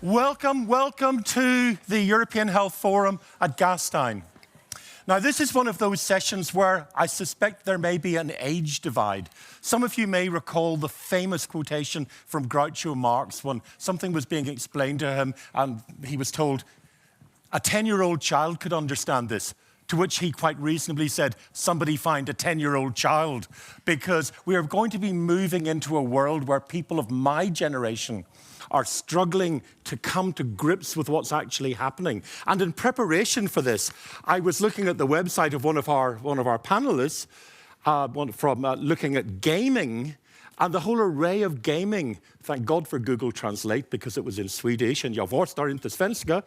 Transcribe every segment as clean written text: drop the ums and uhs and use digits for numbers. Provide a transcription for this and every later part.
Welcome to the European Health Forum at Gastein. Now, this is one of those sessions where I suspect there may be an age divide. Some of you may recall the famous quotation from Groucho Marx when something was being explained to him and he was told, a 10-year-old child could understand this. To which he quite reasonably said, somebody find a 10-year-old child, because we are going to be moving into a world where people of my generation are struggling to come to grips with what's actually happening. And in preparation for this, I was looking at the website of one of our panelists, looking at gaming, and the whole array of gaming. Thank God for Google Translate, because it was in Swedish, and jag förstår inte svenska.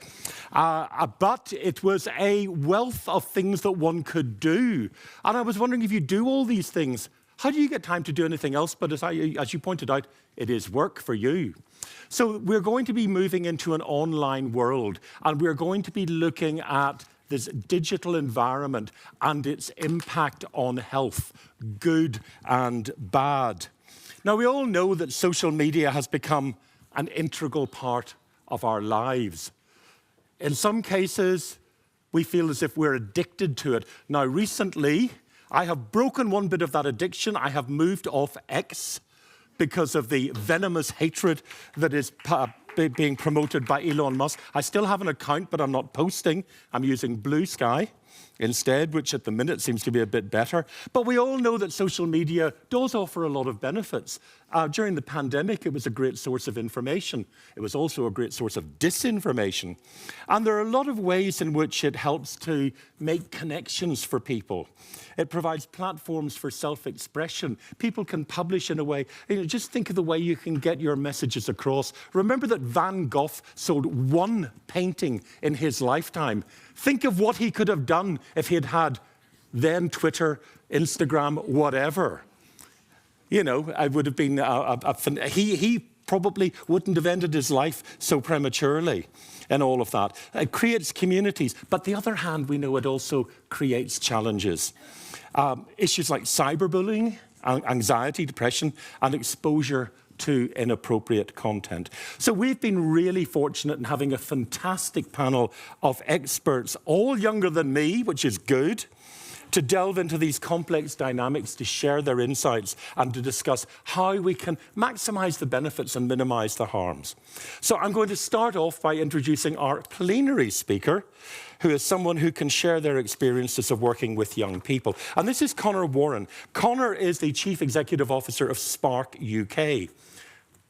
But it was a wealth of things that one could do. And I was wondering, if you do all these things, how do you get time to do anything else? But as you pointed out, it is work for you. So we're going to be moving into an online world, and we're going to be looking at this digital environment and its impact on health, good and bad. Now, we all know that social media has become an integral part of our lives. In some cases, we feel as if we're addicted to it. Now, recently, I have broken one bit of that addiction. I have moved off X because of the venomous hatred that is being promoted by Elon Musk. I still have an account, but I'm not posting. I'm using Blue Sky instead, which at the minute seems to be a bit better. But we all know that social media does offer a lot of benefits. During the pandemic, it was a great source of information. It was also a great source of disinformation. And there are a lot of ways in which it helps to make connections for people. It provides platforms for self-expression. People can publish in a way, just think of the way you can get your messages across. Remember that Van Gogh sold one painting in his lifetime. Think of what he could have done if he had had then Twitter, Instagram, whatever. You know, I would have been, he probably wouldn't have ended his life so prematurely and all of that. It creates communities. But the other hand, we know it also creates challenges. Issues like cyberbullying, anxiety, depression, and exposure to inappropriate content. So we've been really fortunate in having a fantastic panel of experts, all younger than me, which is good, to delve into these complex dynamics, to share their insights, and to discuss how we can maximize the benefits and minimize the harms. So I'm going to start off by introducing our plenary speaker, who is someone who can share their experiences of working with young people. And this is Conor Warren. Conor is the Chief Executive Officer of Spark UK.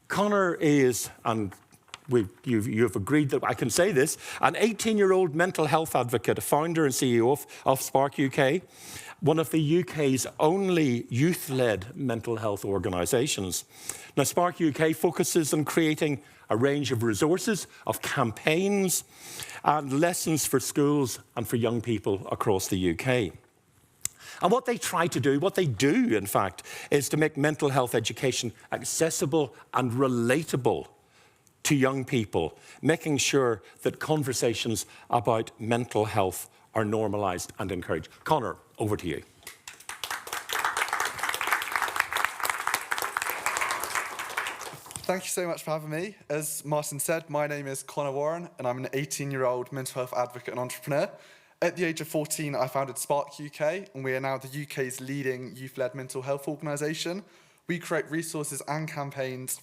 Conor is, and you've agreed that I can say this, an 18-year-old mental health advocate, a founder and CEO of Spark UK, one of the UK's only youth-led mental health organisations. Now, Spark UK focuses on creating a range of resources, of campaigns, and lessons for schools and for young people across the UK. And what they try to do, what they do, in fact, is to make mental health education accessible and relatable to young people, making sure that conversations about mental health are normalised and encouraged. Conor, over to you. Thank you so much for having me. As Martin said, my name is Conor Warren, and I'm an 18-year-old mental health advocate and entrepreneur. At the age of 14, I founded Spark UK, and we are now the UK's leading youth-led mental health organisation. We create resources and campaigns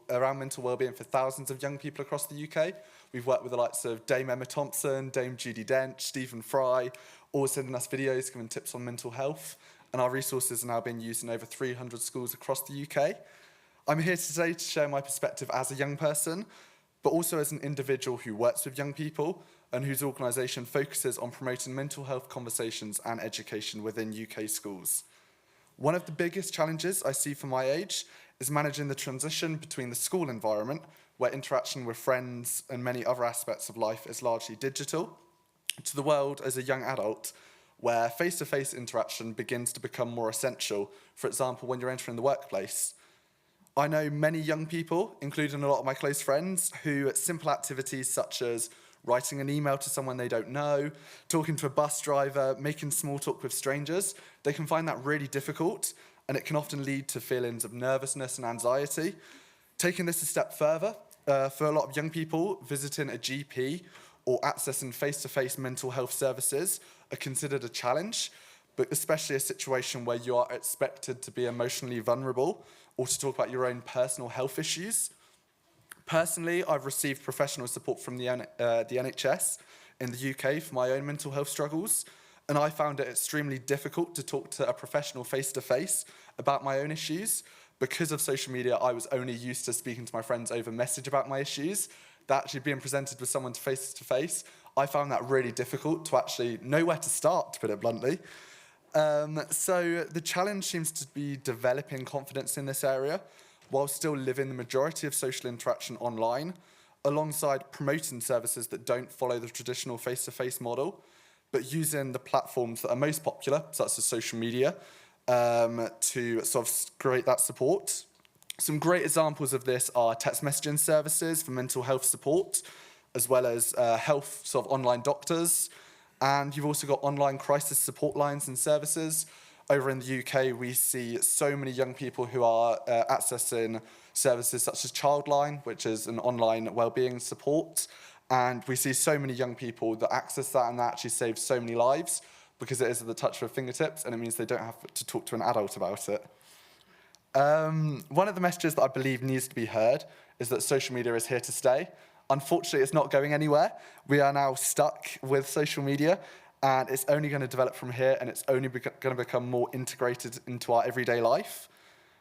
around mental wellbeing for thousands of young people across the UK. We've worked with the likes of Dame Emma Thompson, Dame Judi Dench, Stephen Fry, all sending us videos giving tips on mental health. And our resources are now being used in over 300 schools across the UK. I'm here today to share my perspective as a young person, but also as an individual who works with young people and whose organisation focuses on promoting mental health conversations and education within UK schools. One of the biggest challenges I see for my age is managing the transition between the school environment, where interaction with friends and many other aspects of life is largely digital, to the world as a young adult, where face-to-face interaction begins to become more essential, for example, when you're entering the workplace. I know many young people, including a lot of my close friends, who at simple activities such as writing an email to someone they don't know, talking to a bus driver, making small talk with strangers, they can find that really difficult, and it can often lead to feelings of nervousness and anxiety. Taking this a step further, For a lot of young people, visiting a GP or accessing face-to-face mental health services are considered a challenge, but especially a situation where you are expected to be emotionally vulnerable or to talk about your own personal health issues. Personally, I've received professional support from the NHS in the UK for my own mental health struggles, and I found it extremely difficult to talk to a professional face-to-face about my own issues. Because of social media, I was only used to speaking to my friends over message about my issues. That actually being presented with someone face-to-face, I found that really difficult to actually know where to start, to put it bluntly. So the challenge seems to be developing confidence in this area while still living the majority of social interaction online, alongside promoting services that don't follow the traditional face-to-face model, but using the platforms that are most popular, such as social media, to sort of create that support. Some great examples of this are text messaging services for mental health support, as well as health sort of online doctors. And you've also got online crisis support lines and services. Over in the UK, we see so many young people who are accessing services such as Childline, which is an online wellbeing support. And we see so many young people that access that, and that actually saves so many lives because it is at the touch of fingertips, and it means they don't have to talk to an adult about it. One of the messages that I believe needs to be heard is that social media is here to stay. Unfortunately, it's not going anywhere. We are now stuck with social media, and it's only going to develop from here, and it's only going to become more integrated into our everyday life.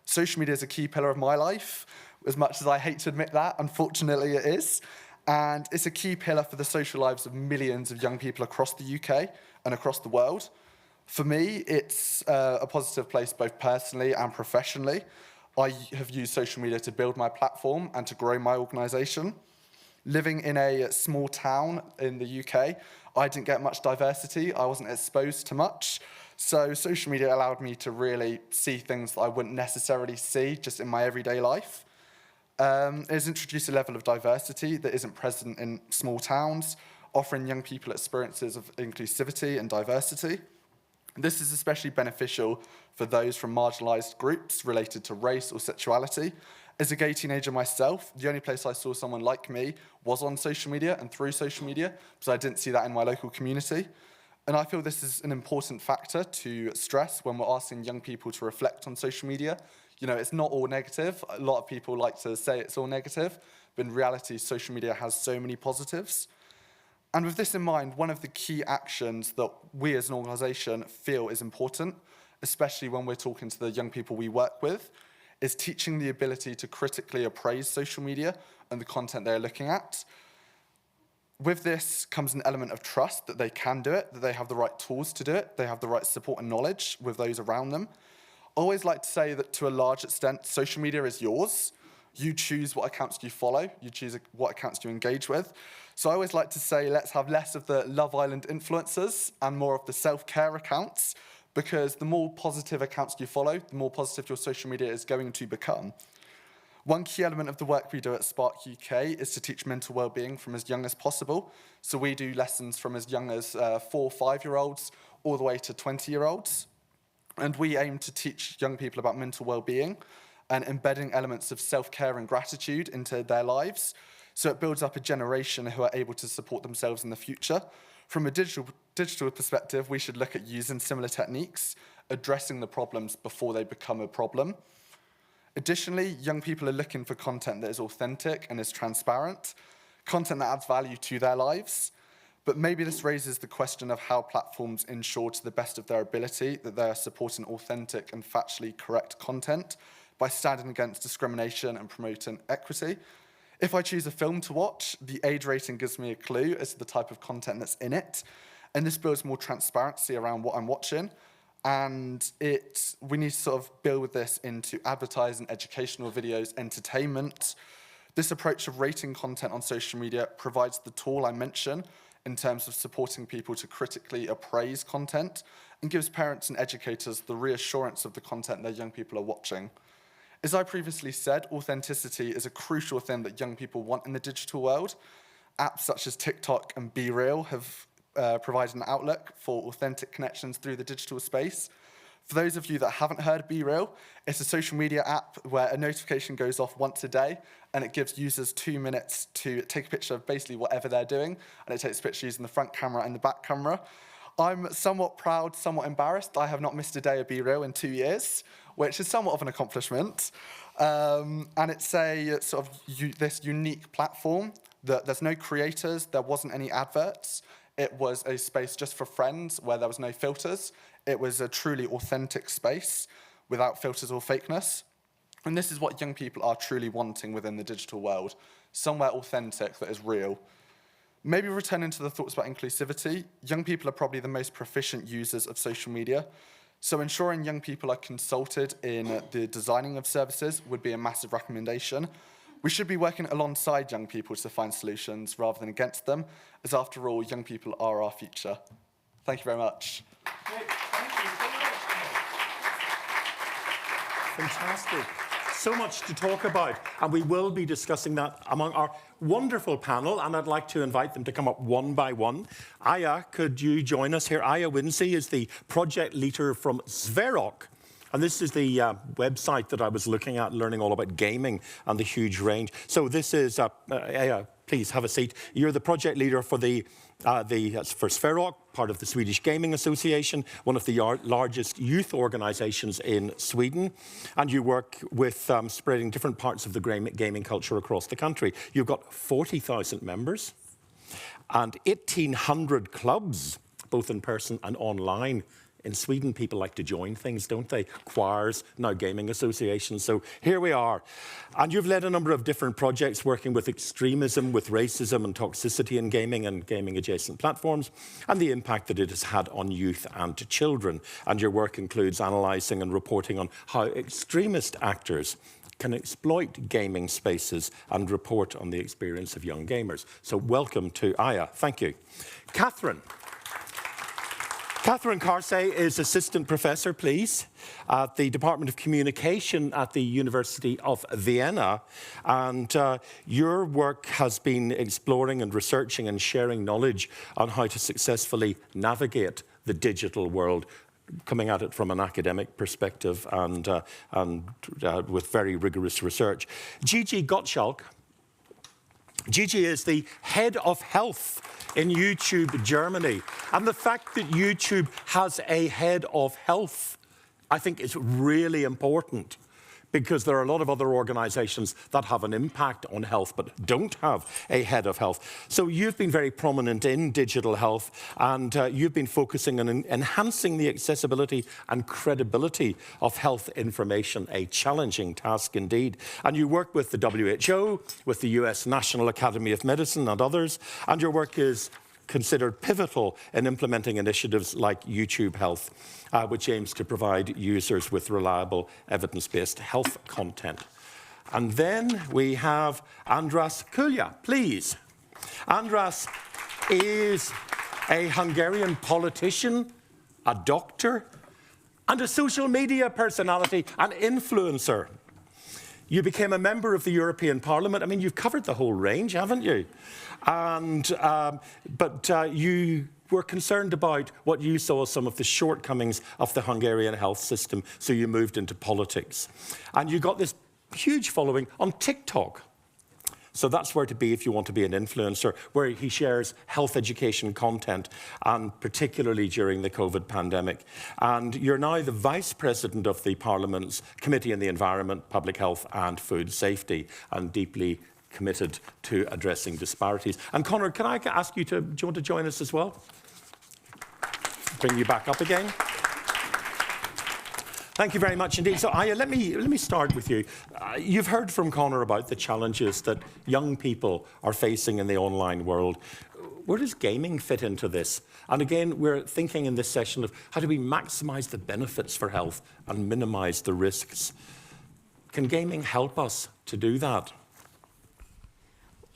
Social media is a key pillar of my life. As much as I hate to admit that, unfortunately it is. And it's a key pillar for the social lives of millions of young people across the UK and across the world. For me, it's a positive place both personally and professionally. I have used social media to build my platform and to grow my organisation. Living in a small town in the UK, I didn't get much diversity. I wasn't exposed to much. So social media allowed me to really see things that I wouldn't necessarily see just in my everyday life. It has introduced a level of diversity that isn't present in small towns, offering young people experiences of inclusivity and diversity. This is especially beneficial for those from marginalised groups related to race or sexuality. As a gay teenager myself, the only place I saw someone like me was on social media and through social media, because I didn't see that in my local community. And I feel this is an important factor to stress when we're asking young people to reflect on social media. You know, it's not all negative. A lot of people like to say it's all negative, but in reality, social media has so many positives. And with this in mind, one of the key actions that we as an organisation feel is important, especially when we're talking to the young people we work with, is teaching the ability to critically appraise social media and the content they're looking at. With this comes an element of trust that they can do it, that they have the right tools to do it, they have the right support and knowledge with those around them. I always like to say that to a large extent, social media is yours. You choose what accounts you follow, you choose what accounts you engage with. So I always like to say, let's have less of the Love Island influencers and more of the self-care accounts, because the more positive accounts you follow, the more positive your social media is going to become. One key element of the work we do at Spark UK is to teach mental well-being from as young as possible. So we do lessons from as young as 4 or 5-year-olds all the way to 20-year-olds. And we aim to teach young people about mental well-being and embedding elements of self-care and gratitude into their lives. So it builds up a generation who are able to support themselves in the future. From a digital perspective, we should look at using similar techniques, addressing the problems before they become a problem. Additionally, young people are looking for content that is authentic and is transparent, content that adds value to their lives. But maybe this raises the question of how platforms ensure to the best of their ability that they are supporting authentic and factually correct content by standing against discrimination and promoting equity. If I choose a film to watch, the age rating gives me a clue as to the type of content that's in it, and this builds more transparency around what I'm watching. And we need to sort of build this into advertising, educational videos, entertainment. This approach of rating content on social media provides the tool I mentioned in terms of supporting people to critically appraise content and gives parents and educators the reassurance of the content their young people are watching. As I previously said, authenticity is a crucial thing that young people want in the digital world. Apps such as TikTok and BeReal have provided an outlet for authentic connections through the digital space. For those of you that haven't heard Be Real, it's a social media app where a notification goes off once a day, and it gives users 2 minutes to take a picture of basically whatever they're doing, and it takes a picture using the front camera and the back camera. I'm somewhat proud, somewhat embarrassed. I have not missed a day of Be Real in 2 years, which is somewhat of an accomplishment. And it's a sort of this unique platform that there's no creators, there wasn't any adverts. It was a space just for friends where there was no filters. It was a truly authentic space without filters or fakeness. And this is what young people are truly wanting within the digital world, somewhere authentic that is real. Maybe returning to the thoughts about inclusivity, young people are probably the most proficient users of social media. So ensuring young people are consulted in the designing of services would be a massive recommendation. We should be working alongside young people to find solutions rather than against them, as after all, young people are our future. Thank you very much. Great. Thank you so much. Fantastic. So much to talk about, and we will be discussing that among our wonderful panel, and I'd like to invite them to come up one by one. Aya, could you join us here? Aya Winssi is the project leader from Sverok. And this is the website that I was looking at, learning all about gaming and the huge range. So this is, please have a seat. You're the project leader for for Sverok, part of the Swedish Gaming Association, one of the largest youth organizations in Sweden. And you work with spreading different parts of the gaming culture across the country. You've got 40,000 members and 1,800 clubs, both in person and online. In Sweden, people like to join things, don't they? Choirs, now gaming associations. So here we are. And you've led a number of different projects working with extremism, with racism and toxicity in gaming and gaming-adjacent platforms, and the impact that it has had on youth and children. And your work includes analysing and reporting on how extremist actors can exploit gaming spaces and report on the experience of young gamers. So welcome to Aya. Thank you. Kathrin. Kathrin Karsay is Assistant Professor, please, at the Department of Communication at the University of Vienna. And your work has been exploring and researching and sharing knowledge on how to successfully navigate the digital world, coming at it from an academic perspective and with very rigorous research. Gottschalk. Gigi is the head of health in YouTube Germany. And the fact that YouTube has a head of health, I think, is really important, because there are a lot of other organizations that have an impact on health but don't have a head of health. So you've been very prominent in digital health, and you've been focusing on enhancing the accessibility and credibility of health information, a challenging task indeed. And you work with the WHO, with the US National Academy of Medicine and others, and your work is considered pivotal in implementing initiatives like YouTube Health, which aims to provide users with reliable, evidence-based health content. And then we have András Kulja, please. András is a Hungarian politician, a doctor, and a social media personality, an influencer. You became a member of the European Parliament. I mean, you've covered the whole range, haven't you? And but you were concerned about what you saw as some of the shortcomings of the Hungarian health system, so you moved into politics. And you got this huge following on TikTok. So that's where to be if you want to be an influencer, where he shares health education content, and particularly during the COVID pandemic. And you're now the Vice President of the Parliament's Committee on the Environment, Public Health and Food Safety, and deeply committed to addressing disparities. And Conor, can I ask you do you want to join us as well? Bring you back up again. Thank you very much indeed. So, Aya, let me start with you. You've heard from Conor about the challenges that young people are facing in the online world. Where does gaming fit into this? And again, we're thinking in this session of how do we maximize the benefits for health and minimize the risks? Can gaming help us to do that?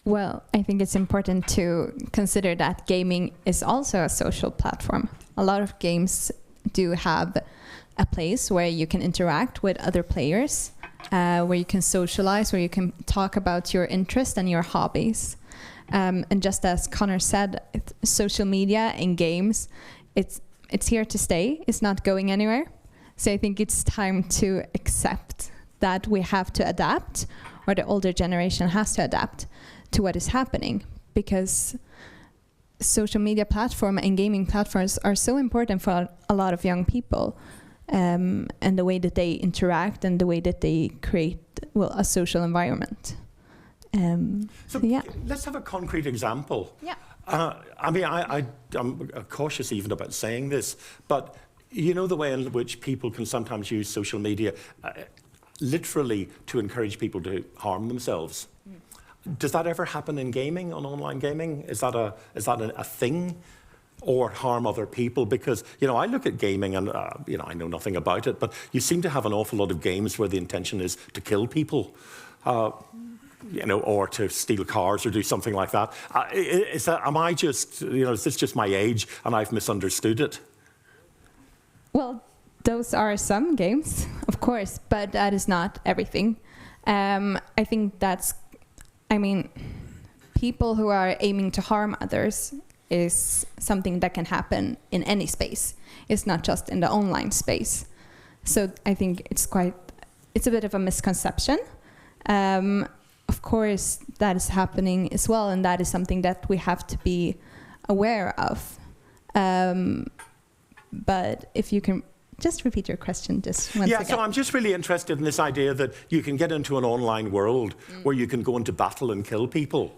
Well, I think it's important to consider that gaming is also a social platform. A lot of games do have a place where you can interact with other players, where you can socialize, where you can talk about your interests and your hobbies. And just as Conor said, social media and games, it's here to stay. It's not going anywhere. So I think it's time to accept that we have to adapt, or the older generation has to adapt to what is happening, because social media platform and gaming platforms are so important for a lot of young people, and the way that they interact and the way that they create, well, a social environment. So let's have a concrete example. Yeah. I mean, I'm cautious even about saying this, but you know the way in which people can sometimes use social media literally to encourage people to harm themselves. Does that ever happen in gaming, on online gaming? Is that a thing? Or harm other people? Because, you know, I look at gaming and, you know, I know nothing about it, but you seem to have an awful lot of games where the intention is to kill people, you know, or to steal cars or do something like that. Am I just, you know, is this just my age and I've misunderstood it? Well, those are some games, of course, but that is not everything. I think people who are aiming to harm others is something that can happen in any space. It's not just in the online space. So I think it's a bit of a misconception. Of course, that is happening as well, and that is something that we have to be aware of. But if you can just repeat your question just once again. So I'm just really interested in this idea that you can get into an online world where you can go into battle and kill people,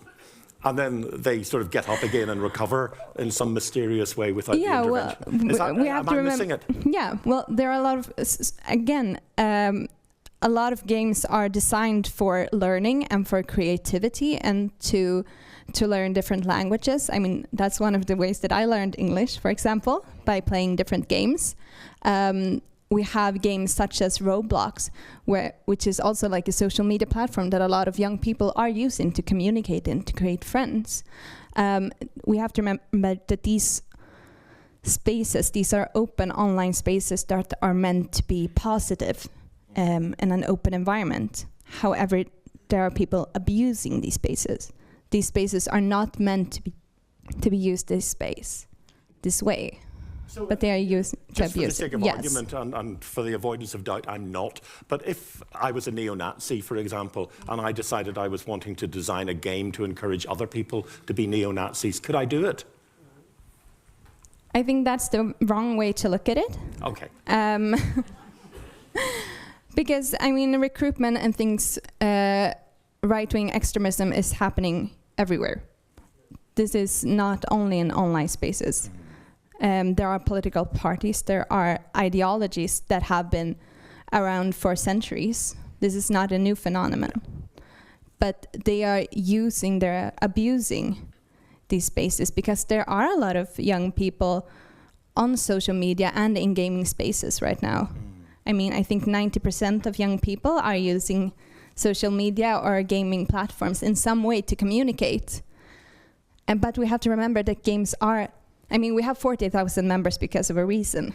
and then they sort of get up again and recover in some mysterious way without the intervention. Am I missing it? Yeah, well, there are a lot of, again, a lot of games are designed for learning and for creativity and to learn different languages. I mean, that's one of the ways that I learned English, for example, by playing different games. We have games such as Roblox, which is also like a social media platform that a lot of young people are using to communicate and to create friends. We have to remember that these spaces, these are open online spaces that are meant to be positive in an open environment. However, there are people abusing these spaces. These spaces are not meant to be used this way. So but they are used to abuse. Just for the sake of argument and for the avoidance of doubt, I'm not. But if I was a neo-Nazi, for example, and I decided I was wanting to design a game to encourage other people to be neo-Nazis, could I do it? I think that's the wrong way to look at it. Okay. Because, I mean, recruitment and things, right-wing extremism is happening everywhere. This is not only in online spaces. There are political parties, there are ideologies that have been around for centuries. This is not a new phenomenon. But they're abusing these spaces because there are a lot of young people on social media and in gaming spaces right now. I mean, I think 90% of young people are using social media or gaming platforms in some way to communicate. But we have to remember that games are, I mean, we have 40,000 members because of a reason.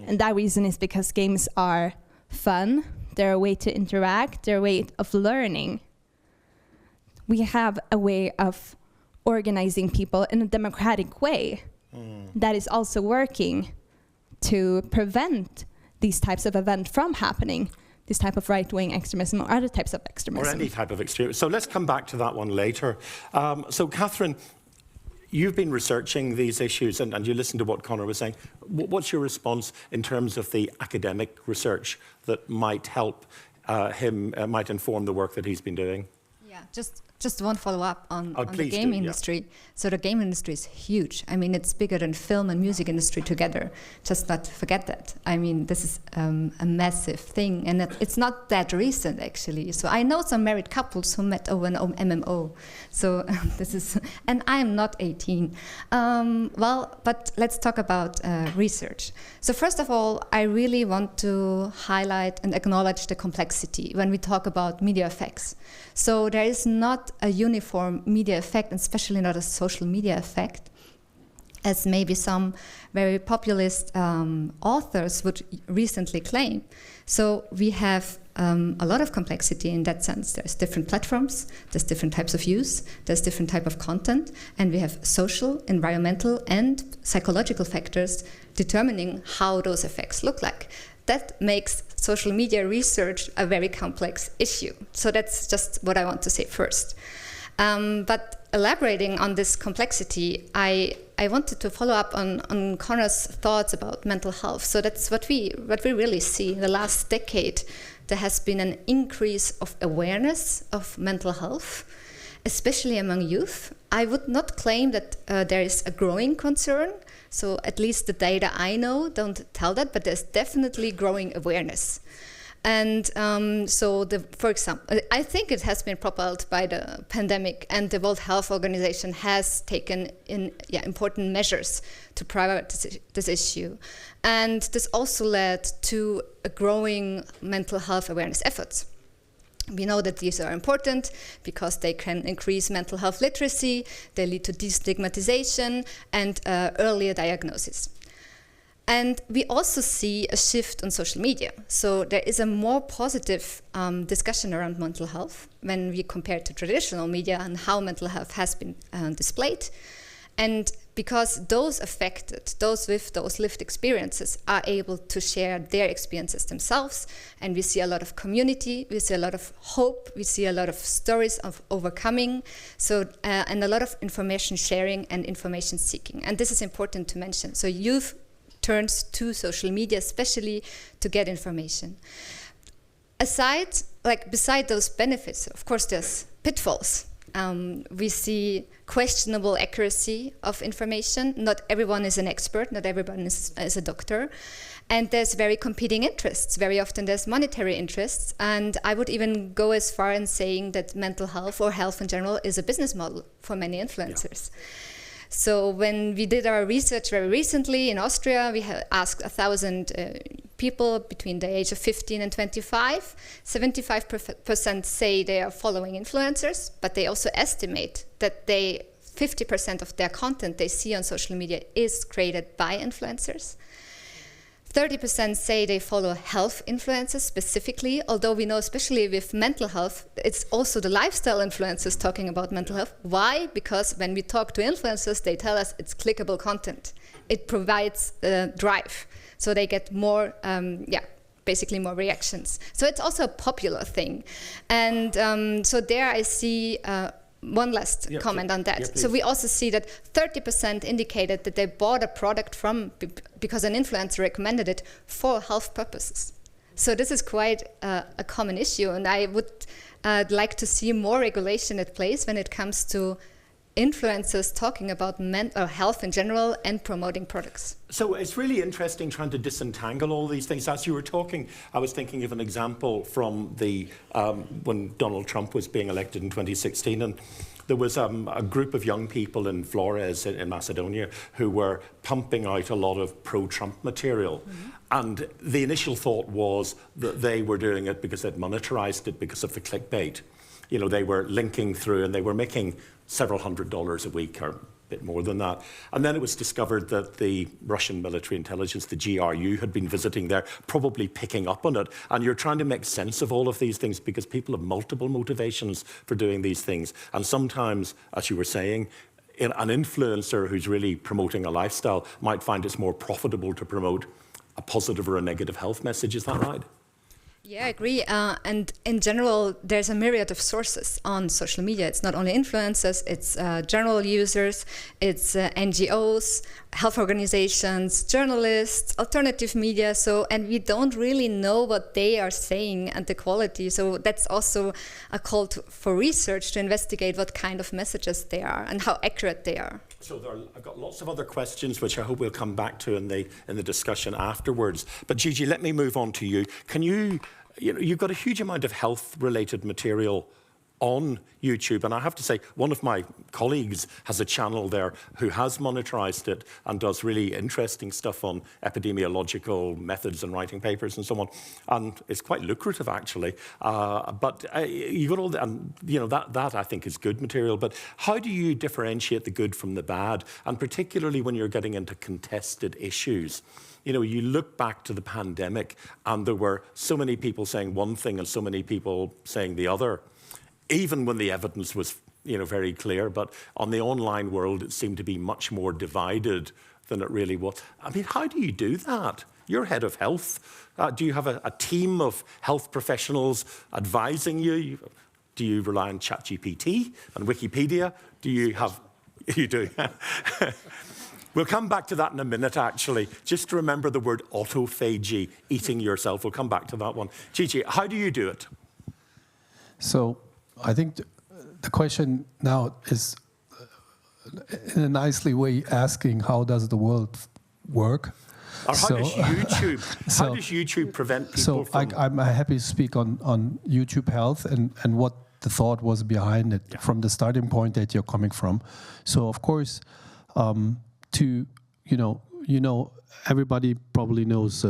And that reason is because games are fun, they're a way to interact, they're a way of learning. We have a way of organizing people in a democratic way that is also working to prevent these types of events from happening, this type of right-wing extremism or other types of extremism. Or any type of extremism. So let's come back to that one later. So Kathrin, you've been researching these issues and you listened to what Conor was saying. What's your response in terms of the academic research that might help might inform the work that he's been doing? Yeah, just one follow-up on the game industry. So the game industry is huge. I mean, it's bigger than film and music industry together. Just not forget that. I mean, this is a massive thing, and it's not that recent, actually. So I know some married couples who met over an MMO. So this is, and I'm not 18. Well, but let's talk about research. So first of all, I really want to highlight and acknowledge the complexity when we talk about media effects. So there is not a uniform media effect, and especially not a social media effect, as maybe some very populist authors would recently claim. So we have a lot of complexity in that sense. There's different platforms, there's different types of use, there's different type of content, and we have social, environmental, and psychological factors determining how those effects look like. that makes social media research a very complex issue. So that's just what I want to say first. But elaborating on this complexity, I wanted to follow up on Conor's thoughts about mental health. So that's what we really see. In the last decade, there has been an increase of awareness of mental health, especially among youth. I would not claim that there is a growing concern. So at least the data I know don't tell that, but there's definitely growing awareness. And for example, I think it has been propelled by the pandemic, and the World Health Organization has taken important measures to prioritize this issue. And this also led to a growing mental health awareness efforts. We know that these are important because they can increase mental health literacy, they lead to destigmatization and earlier diagnosis. And we also see a shift on social media. So there is a more positive discussion around mental health when we compare to traditional media and how mental health has been displayed. And because those affected, those with those lived experiences, are able to share their experiences themselves. And we see a lot of community, we see a lot of hope, we see a lot of stories of overcoming, and a lot of information sharing and information seeking. And this is important to mention. So youth turns to social media, especially to get information. Beside those benefits, of course, there's pitfalls. We see questionable accuracy of information. Not everyone is an expert, not everyone is a doctor. And there's very competing interests. Very often there's monetary interests. And I would even go as far in saying that mental health or health in general is a business model for many influencers. Yeah. So when we did our research very recently in Austria, we asked 1,000 people between the age of 15 and 25. 75% say they are following influencers, but they also estimate that 50% of their content they see on social media is created by influencers. 30% say they follow health influencers specifically, although we know especially with mental health, it's also the lifestyle influencers talking about mental health. Why? Because when we talk to influencers, they tell us it's clickable content. It provides drive. So they get more, basically more reactions. So it's also a popular thing. And so there I see one last comment on that. So we also see that 30% indicated that they bought a product because an influencer recommended it for health purposes. So this is quite a common issue, and I would like to see more regulation at place when it comes to influencers talking about health in general and promoting products. So it's really interesting trying to disentangle all these things. As you were talking, I was thinking of an example from when Donald Trump was being elected in 2016, and there was a group of young people in Flores in Macedonia who were pumping out a lot of pro-Trump material. Mm-hmm. And the initial thought was that they were doing it because they'd monetized it because of the clickbait. You know, they were linking through and they were making several $100s a week or a bit more than that. And then it was discovered that the Russian military intelligence, the GRU, had been visiting there, probably picking up on it. And you're trying to make sense of all of these things because people have multiple motivations for doing these things. And sometimes, as you were saying, an influencer who's really promoting a lifestyle might find it's more profitable to promote a positive or a negative health message. Is that right? Yeah, I agree. And in general, there's a myriad of sources on social media. It's not only influencers, it's general users, it's NGOs, health organizations, journalists, alternative media. And we don't really know what they are saying and the quality. So that's also a call for research to investigate what kind of messages they are and how accurate they are. So I've got lots of other questions, which I hope we'll come back to in the discussion afterwards. But Gigi, let me move on to you. Can you've got a huge amount of health-related material on YouTube, and I have to say, one of my colleagues has a channel there who has monetized it and does really interesting stuff on epidemiological methods and writing papers and so on, and it's quite lucrative actually. But you got all the, and that I think is good material. But how do you differentiate the good from the bad, and particularly when you're getting into contested issues? You know, you look back to the pandemic, and there were so many people saying one thing and so many people saying the other, even when the evidence was, very clear. But on the online world, it seemed to be much more divided than it really was. I mean, how do you do that? You're head of health. Do you have a team of health professionals advising you? Do you rely on ChatGPT and Wikipedia? Do you have... You do. We'll come back to that in a minute, actually. Just remember the word autophagy, eating yourself. We'll come back to that one. Gigi, how do you do it? So I think the question now is, in a nicely way, asking how does the world work? Or how does YouTube prevent people from... I'm happy to speak on YouTube Health and what the thought was behind it from the starting point that you're coming from. So, of course, everybody probably knows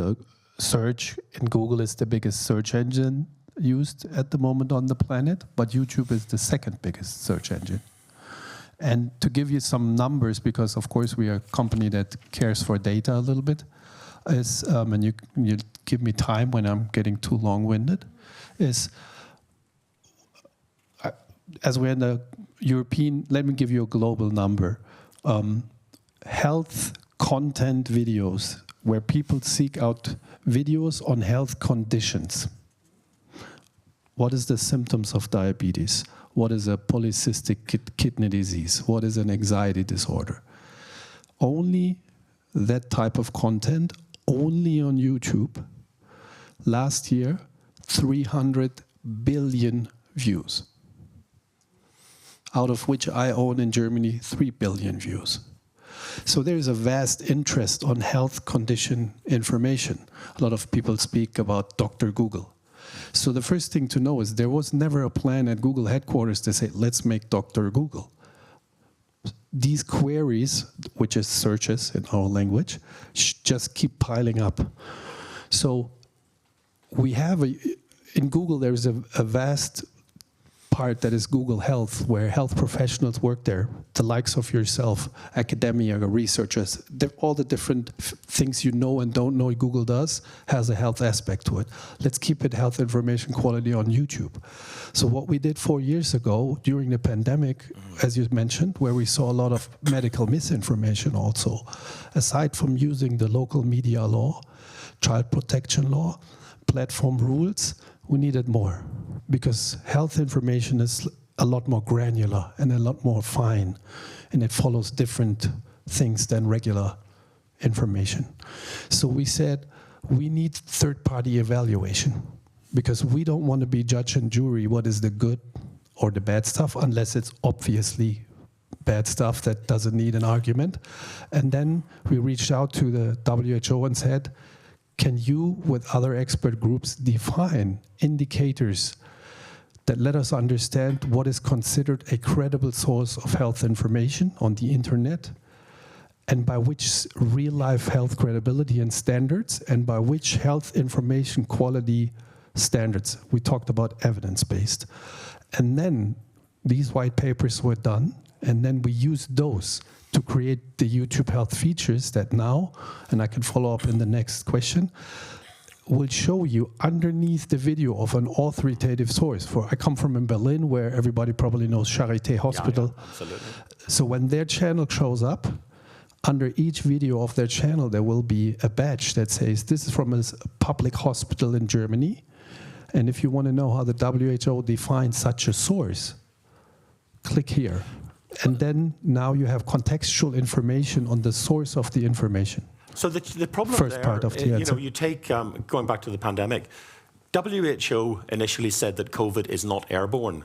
search in Google is the biggest search engine used at the moment on the planet, but YouTube is the second biggest search engine. And to give you some numbers, because of course we are a company that cares for data a little bit, is and you give me time when I'm getting too long-winded, is as we're in the European, let me give you a global number. Health content videos, where people seek out videos on health conditions. What is the symptoms of diabetes? What is a polycystic kidney disease? What is an anxiety disorder? Only that type of content, only on YouTube, last year, 300 billion views, out of which I own in Germany 3 billion views. So there is a vast interest on health condition information. A lot of people speak about Dr. Google. So the first thing to know is there was never a plan at Google headquarters to say, let's make Dr. Google. These queries, which is searches in our language, just keep piling up. So we have, in Google, there's a vast part that is Google Health, where health professionals work there, the likes of yourself, academia, researchers, all the different things you know and don't know Google does has a health aspect to it. Let's keep it health information quality on YouTube. So what we did 4 years ago during the pandemic, as you mentioned, where we saw a lot of medical misinformation also, aside from using the local media law, child protection law, platform rules, we needed more, because health information is a lot more granular and a lot more fine, and it follows different things than regular information. So we said we need third-party evaluation, because we don't want to be judge and jury what is the good or the bad stuff, unless it's obviously bad stuff that doesn't need an argument. And then we reached out to the WHO and said, can you, with other expert groups, define indicators that let us understand what is considered a credible source of health information on the internet, and by which real-life health credibility and standards, and by which health information quality standards? We talked about evidence-based. And then these white papers were done, and then we used those to create the YouTube Health features that now, and I can follow up in the next question, will show you underneath the video of an authoritative source. I come from in Berlin, where everybody probably knows Charité Hospital. Yeah, absolutely. So when their channel shows up, under each video of their channel, there will be a badge that says, this is from a public hospital in Germany. And if you want to know how the WHO defines such a source, click here. And then now you have contextual information on the source of the information. So the problem First there, part of the answer. you take, going back to the pandemic, WHO initially said that COVID is not airborne,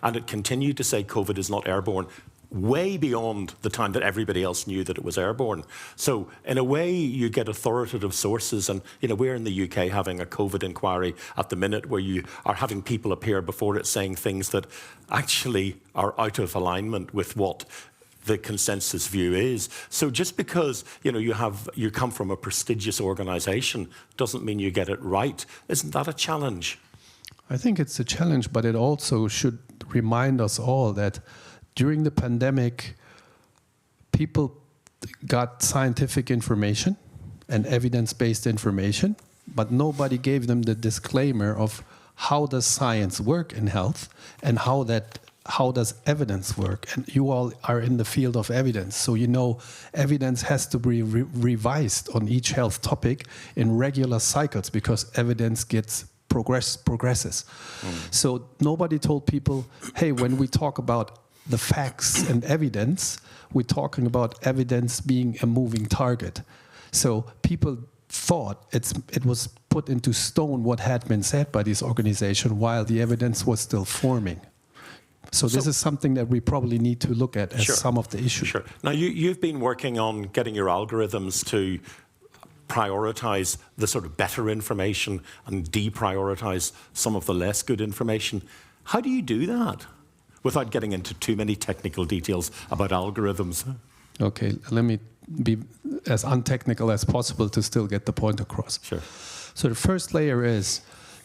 and it continued to say COVID is not airborne way beyond the time that everybody else knew that it was airborne. So in a way, you get authoritative sources, and we're in the UK having a COVID inquiry at the minute where you are having people appear before it saying things that actually are out of alignment with what the consensus view is. So just because you come from a prestigious organization doesn't mean you get it right. Isn't that a challenge? I think it's a challenge, but it also should remind us all that during the pandemic, people got scientific information and evidence-based information, but nobody gave them the disclaimer of how does science work in health and how how does evidence work? And you all are in the field of evidence, so you know evidence has to be revised on each health topic in regular cycles because evidence gets progresses. So nobody told people, hey, when we talk about the facts and evidence, we're talking about evidence being a moving target. So people thought it was put into stone what had been said by this organization while the evidence was still forming. So this is something that we probably need to look at as some of the issues. Sure. Now, you've been working on getting your algorithms to prioritize the sort of better information and deprioritize some of the less good information. How do you do that without getting into too many technical details about algorithms? Okay, let me be as untechnical as possible to still get the point across. Sure. So the first layer is,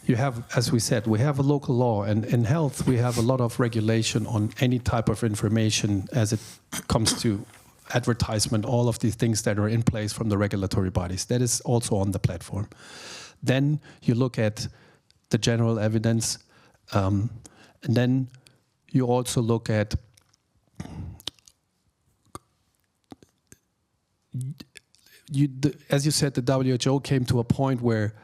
you have, as we said, we have a local law, and in health we have a lot of regulation on any type of information as it comes to advertisement, all of these things that are in place from the regulatory bodies. That is also on the platform. Then you look at the general evidence, and then you also look at as you said, the WHO came to a point where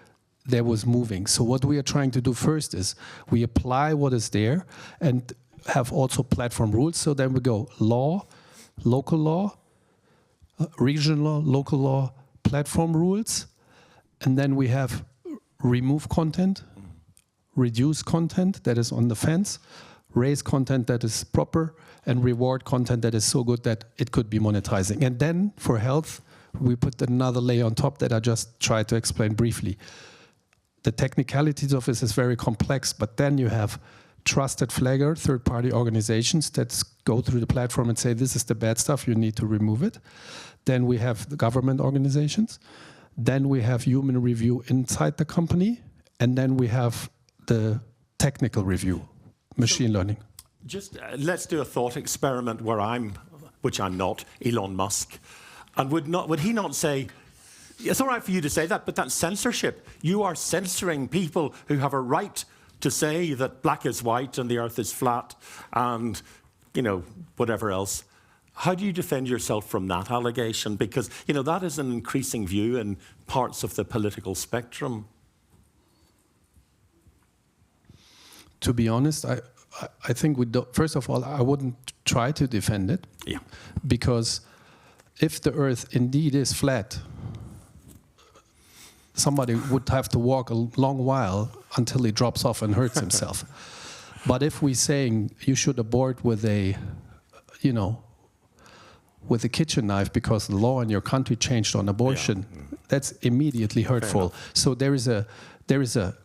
there was moving. So what we are trying to do first is we apply what is there and have also platform rules. So then we go law, local law, regional law, local law, platform rules, and then we have remove content, reduce content that is on the fence, raise content that is proper, and reward content that is so good that it could be monetizing. And then for health, we put another layer on top that I just tried to explain briefly. The technicalities of this is very complex, but then you have trusted flagger, third-party organizations that go through the platform and say, this is the bad stuff, you need to remove it. Then we have the government organizations. Then we have human review inside the company. And then we have the technical review, machine learning. Just let's do a thought experiment where which I'm not, Elon Musk. And would he not say, it's all right for you to say that, but that's censorship. You are censoring people who have a right to say that black is white and the earth is flat and, whatever else. How do you defend yourself from that allegation? Because, that is an increasing view in parts of the political spectrum. To be honest, I think first of all, I wouldn't try to defend it. Yeah. Because if the earth indeed is flat, somebody would have to walk a long while until he drops off and hurts himself. But if we're saying you should abort with a kitchen knife because the law in your country changed on abortion, that's immediately hurtful. So there is a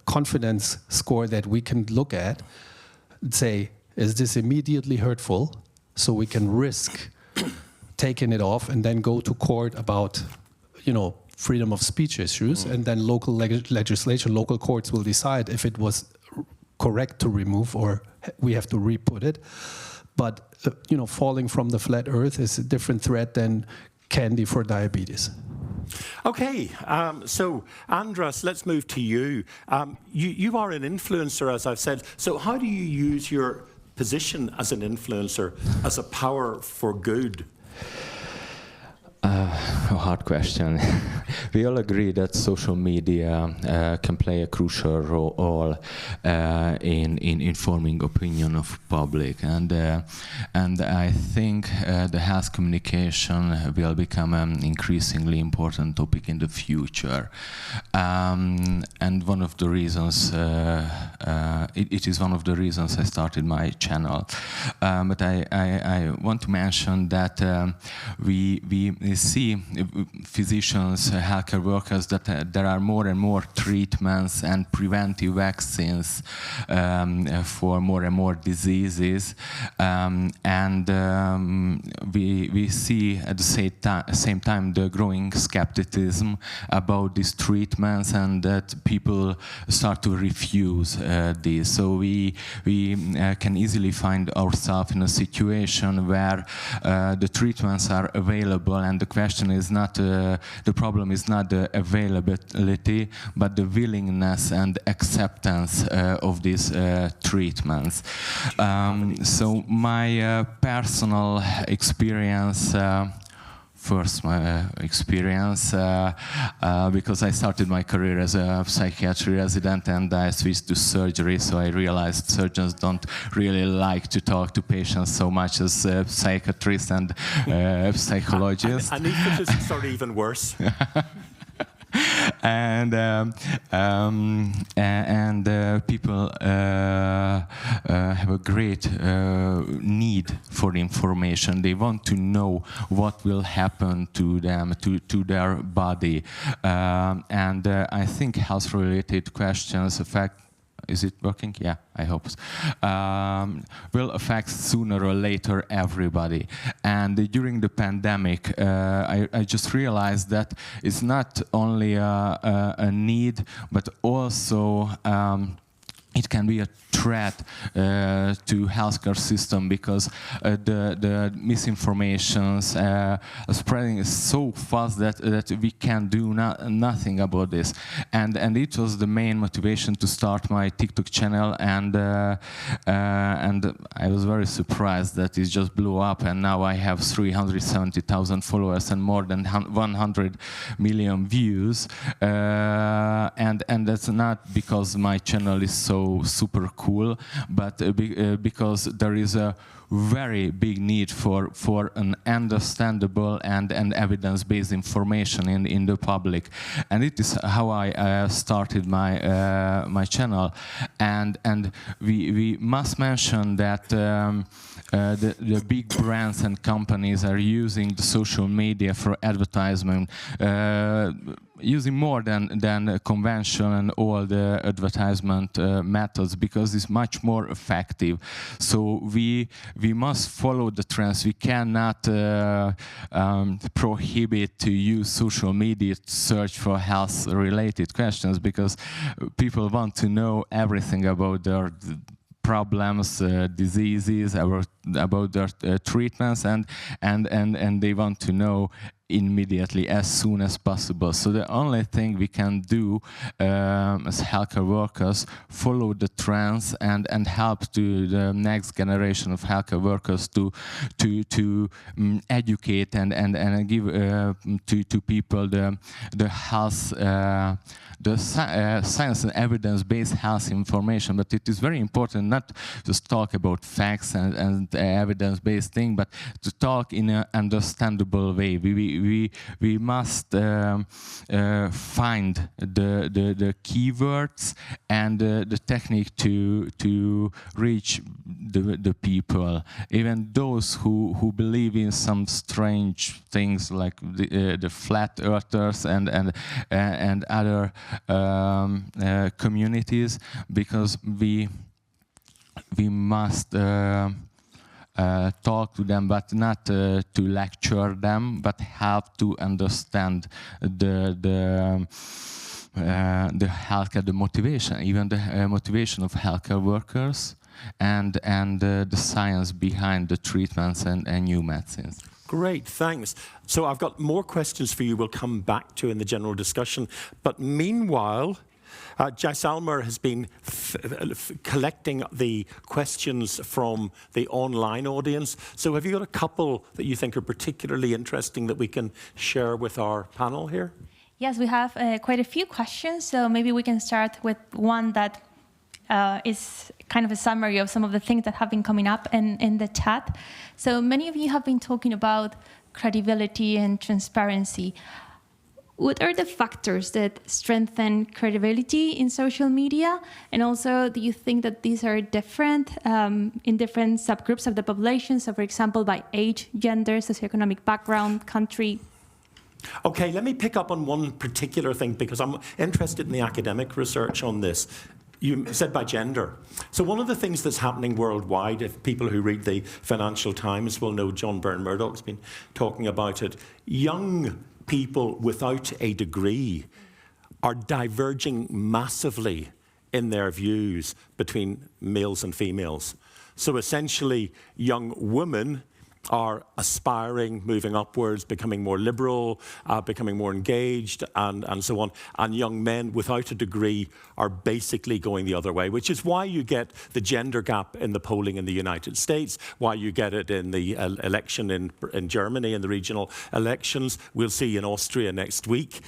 confidence score that we can look at and say, is this immediately hurtful? So we can risk taking it off and then go to court about, freedom of speech issues, and then local legislation, local courts will decide if it was correct to remove or we have to re-put it. But, falling from the flat earth is a different threat than candy for diabetes. Okay, so András, let's move to you. You are an influencer, as I've said. So how do you use your position as an influencer as a power for good? A hard question. We all agree that social media can play a crucial role in informing opinion of public, and I think the health communication will become an increasingly important topic in the future. And one of the reasons, it is one of the reasons I started my channel. But I want to mention that we see physicians, healthcare workers, that there are more and more treatments and preventive vaccines for more and more diseases, and we see at the same time the growing skepticism about these treatments, and that people start to refuse these. So we can easily find ourselves in a situation where the treatments are available, and the question is is not the problem is not the availability, but the willingness and acceptance of these treatments. So my personal experience. First, my experience, because I started my career as a psychiatry resident and I switched to surgery, so I realized surgeons don't really like to talk to patients so much as psychiatrists and psychologists. Anesthetists are even worse. And people have a great need for information. They want to know what will happen to them, to their body. And I think health-related questions affect. Is it working? Yeah, I hope so. Will affect sooner or later everybody. And during the pandemic, I just realized that it's not only a need, but also it can be a threat to healthcare system because the misinformations are spreading so fast that we can do nothing about this. And it was the main motivation to start my TikTok channel, and I was very surprised that it just blew up, and now I have 370,000 followers and more than 100 million views. And that's not because my channel is so super cool, but because there is a very big need for an understandable and evidence-based information in the public, and it is how I started my channel. And we must mention that the big brands and companies are using the social media for advertisement, using more than conventional and all the advertisement methods, because it's much more effective. So we must follow the trends. We cannot prohibit to use social media to search for health-related questions, because people want to know everything about their problems, diseases, about their treatments, and they want to know immediately, as soon as possible. So the only thing we can do as healthcare workers, follow the trends and help to the next generation of healthcare workers to educate and give to people the health. The science and evidence-based health information, but it is very important not just talk about facts and evidence-based thing, but to talk in an understandable way. We must find the keywords and the technique to reach the people, even those who believe in some strange things like the flat earthers and other communities, because we must talk to them, but not to lecture them, but help to understand the healthcare, the motivation, even the motivation of healthcare workers, and the science behind the treatments and new medicines. Great, thanks. So I've got more questions for you we'll come back to in the general discussion. But meanwhile, Jaisalmer has been collecting the questions from the online audience. So have you got a couple that you think are particularly interesting that we can share with our panel here? Yes, we have quite a few questions. So maybe we can start with one that is kind of a summary of some of the things that have been coming up in the chat. So many of you have been talking about credibility and transparency. What are the factors that strengthen credibility in social media? And also, do you think that these are different in different subgroups of the population? So, for example, by age, gender, socioeconomic background, country? Okay, let me pick up on one particular thing, because I'm interested in the academic research on this. You said by gender. So one of the things that's happening worldwide, if people who read the Financial Times will know, John Byrne-Murdoch's been talking about it, young people without a degree are diverging massively in their views between males and females. So essentially, young women are aspiring, moving upwards, becoming more liberal, becoming more engaged, and so on. And young men without a degree are basically going the other way, which is why you get the gender gap in the polling in the United States, why you get it in the election in Germany, in the regional elections. We'll see in Austria next week.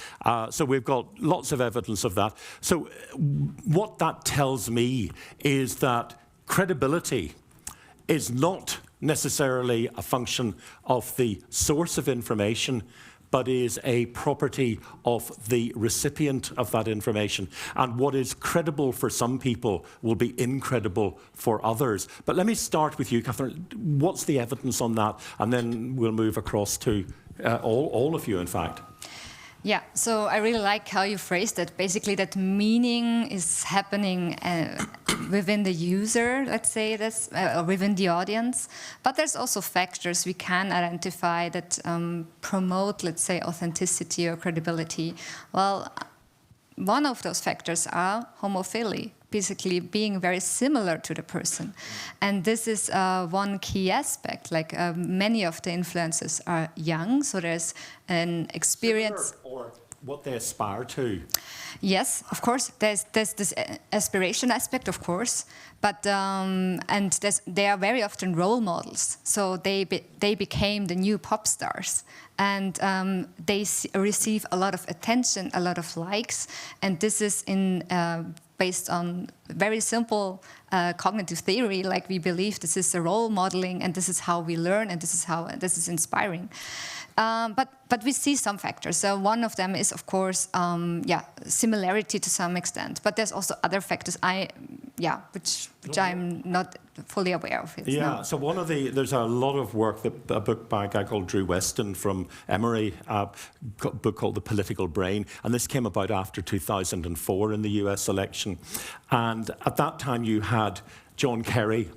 So we've got lots of evidence of that. So what that tells me is that credibility is not necessarily a function of the source of information, but is a property of the recipient of that information. And what is credible for some people will be incredible for others. But let me start with you, Kathrin. What's the evidence on that? And then we'll move across to all of you, in fact. Yeah, so I really like how you phrased it. Basically, that meaning is happening within the user, let's say this, or within the audience. But there's also factors we can identify that promote, let's say, authenticity or credibility. Well, one of those factors are homophily, basically being very similar to the person. And this is one key aspect. Like many of the influencers are young, so there's an experience. Or what they aspire to. Yes, of course. There's this aspiration aspect, of course, but they are very often role models. So they became the new pop stars, and they receive a lot of attention, a lot of likes, and this is based on very simple cognitive theory. Like, we believe this is a role modeling, and this is how we learn, and this is inspiring. But we see some factors. So one of them is, of course, similarity to some extent. But there's also other factors, which I'm not fully aware of. So there's a lot of work, a book by a guy called Drew Weston from Emory, a book called The Political Brain. And this came about after 2004 in the US election. And at that time you had John Kerry,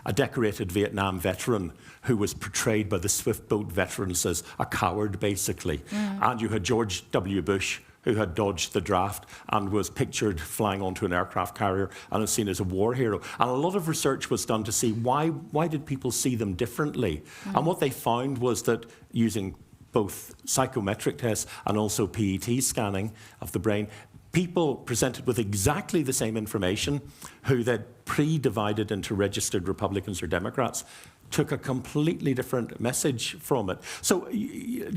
a decorated Vietnam veteran who was portrayed by the Swift Boat veterans as a coward, basically. And you had George W. Bush, who had dodged the draft and was pictured flying onto an aircraft carrier and was seen as a war hero. And a lot of research was done to see why did people see them differently? And what they found was that using both psychometric tests and also PET scanning of the brain, people presented with exactly the same information, who they'd pre-divided into registered Republicans or Democrats, took a completely different message from it. So,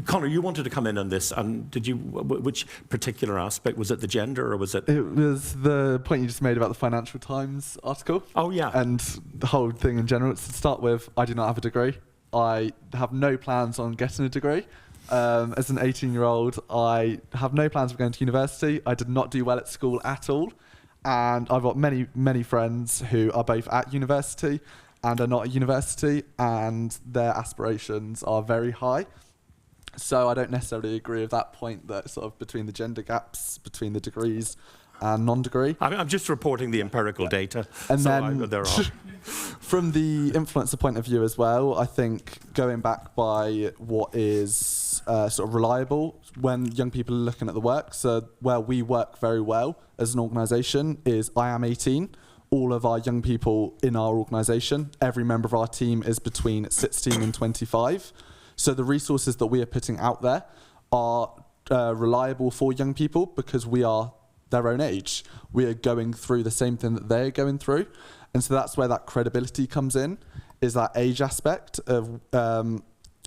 Conor, you wanted to come in on this, and which particular aspect? Was it the gender, or was it? It was the point you just made about the Financial Times article. Oh, yeah. And the whole thing in general. To start with, I do not have a degree. I have no plans on getting a degree. As an 18-year-old, I have no plans of going to university. I did not do well at school at all. And I've got many, many friends who are both at university and are not at university, and their aspirations are very high. So I don't necessarily agree with that point, that sort of between the gender gaps, between the degrees and non-degree. I'm just reporting the empirical data. And from the influencer point of view as well, I think going back by what is sort of reliable when young people are looking at the work, so where we work very well as an organisation is I am 18. All of our young people in our organisation, every member of our team is between 16 and 25. So the resources that we are putting out there are reliable for young people because we are their own age. We are going through the same thing that they're going through. And so that's where that credibility comes in, is that age aspect of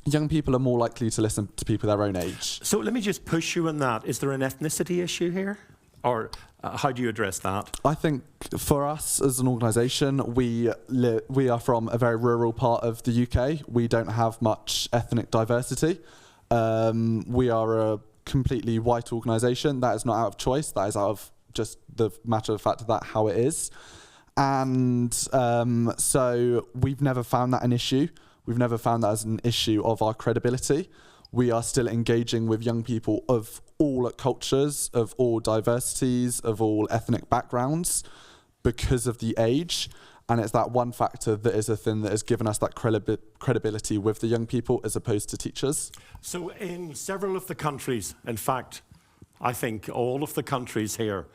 young people are more likely to listen to people their own age. So let me just push you on that. Is there an ethnicity issue here? Or how do you address that? I think for us as an organisation, we are from a very rural part of the UK. We don't have much ethnic diversity. We are a completely white organisation. That is not out of choice. That is out of just the matter of fact of that how it is. And so we've never found that an issue. We've never found that as an issue of our credibility. We are still engaging with young people of all cultures, of all diversities, of all ethnic backgrounds because of the age. And it's that one factor that is a thing that has given us that credibility with the young people as opposed to teachers. So in several of the countries, in fact, I think all of the countries here,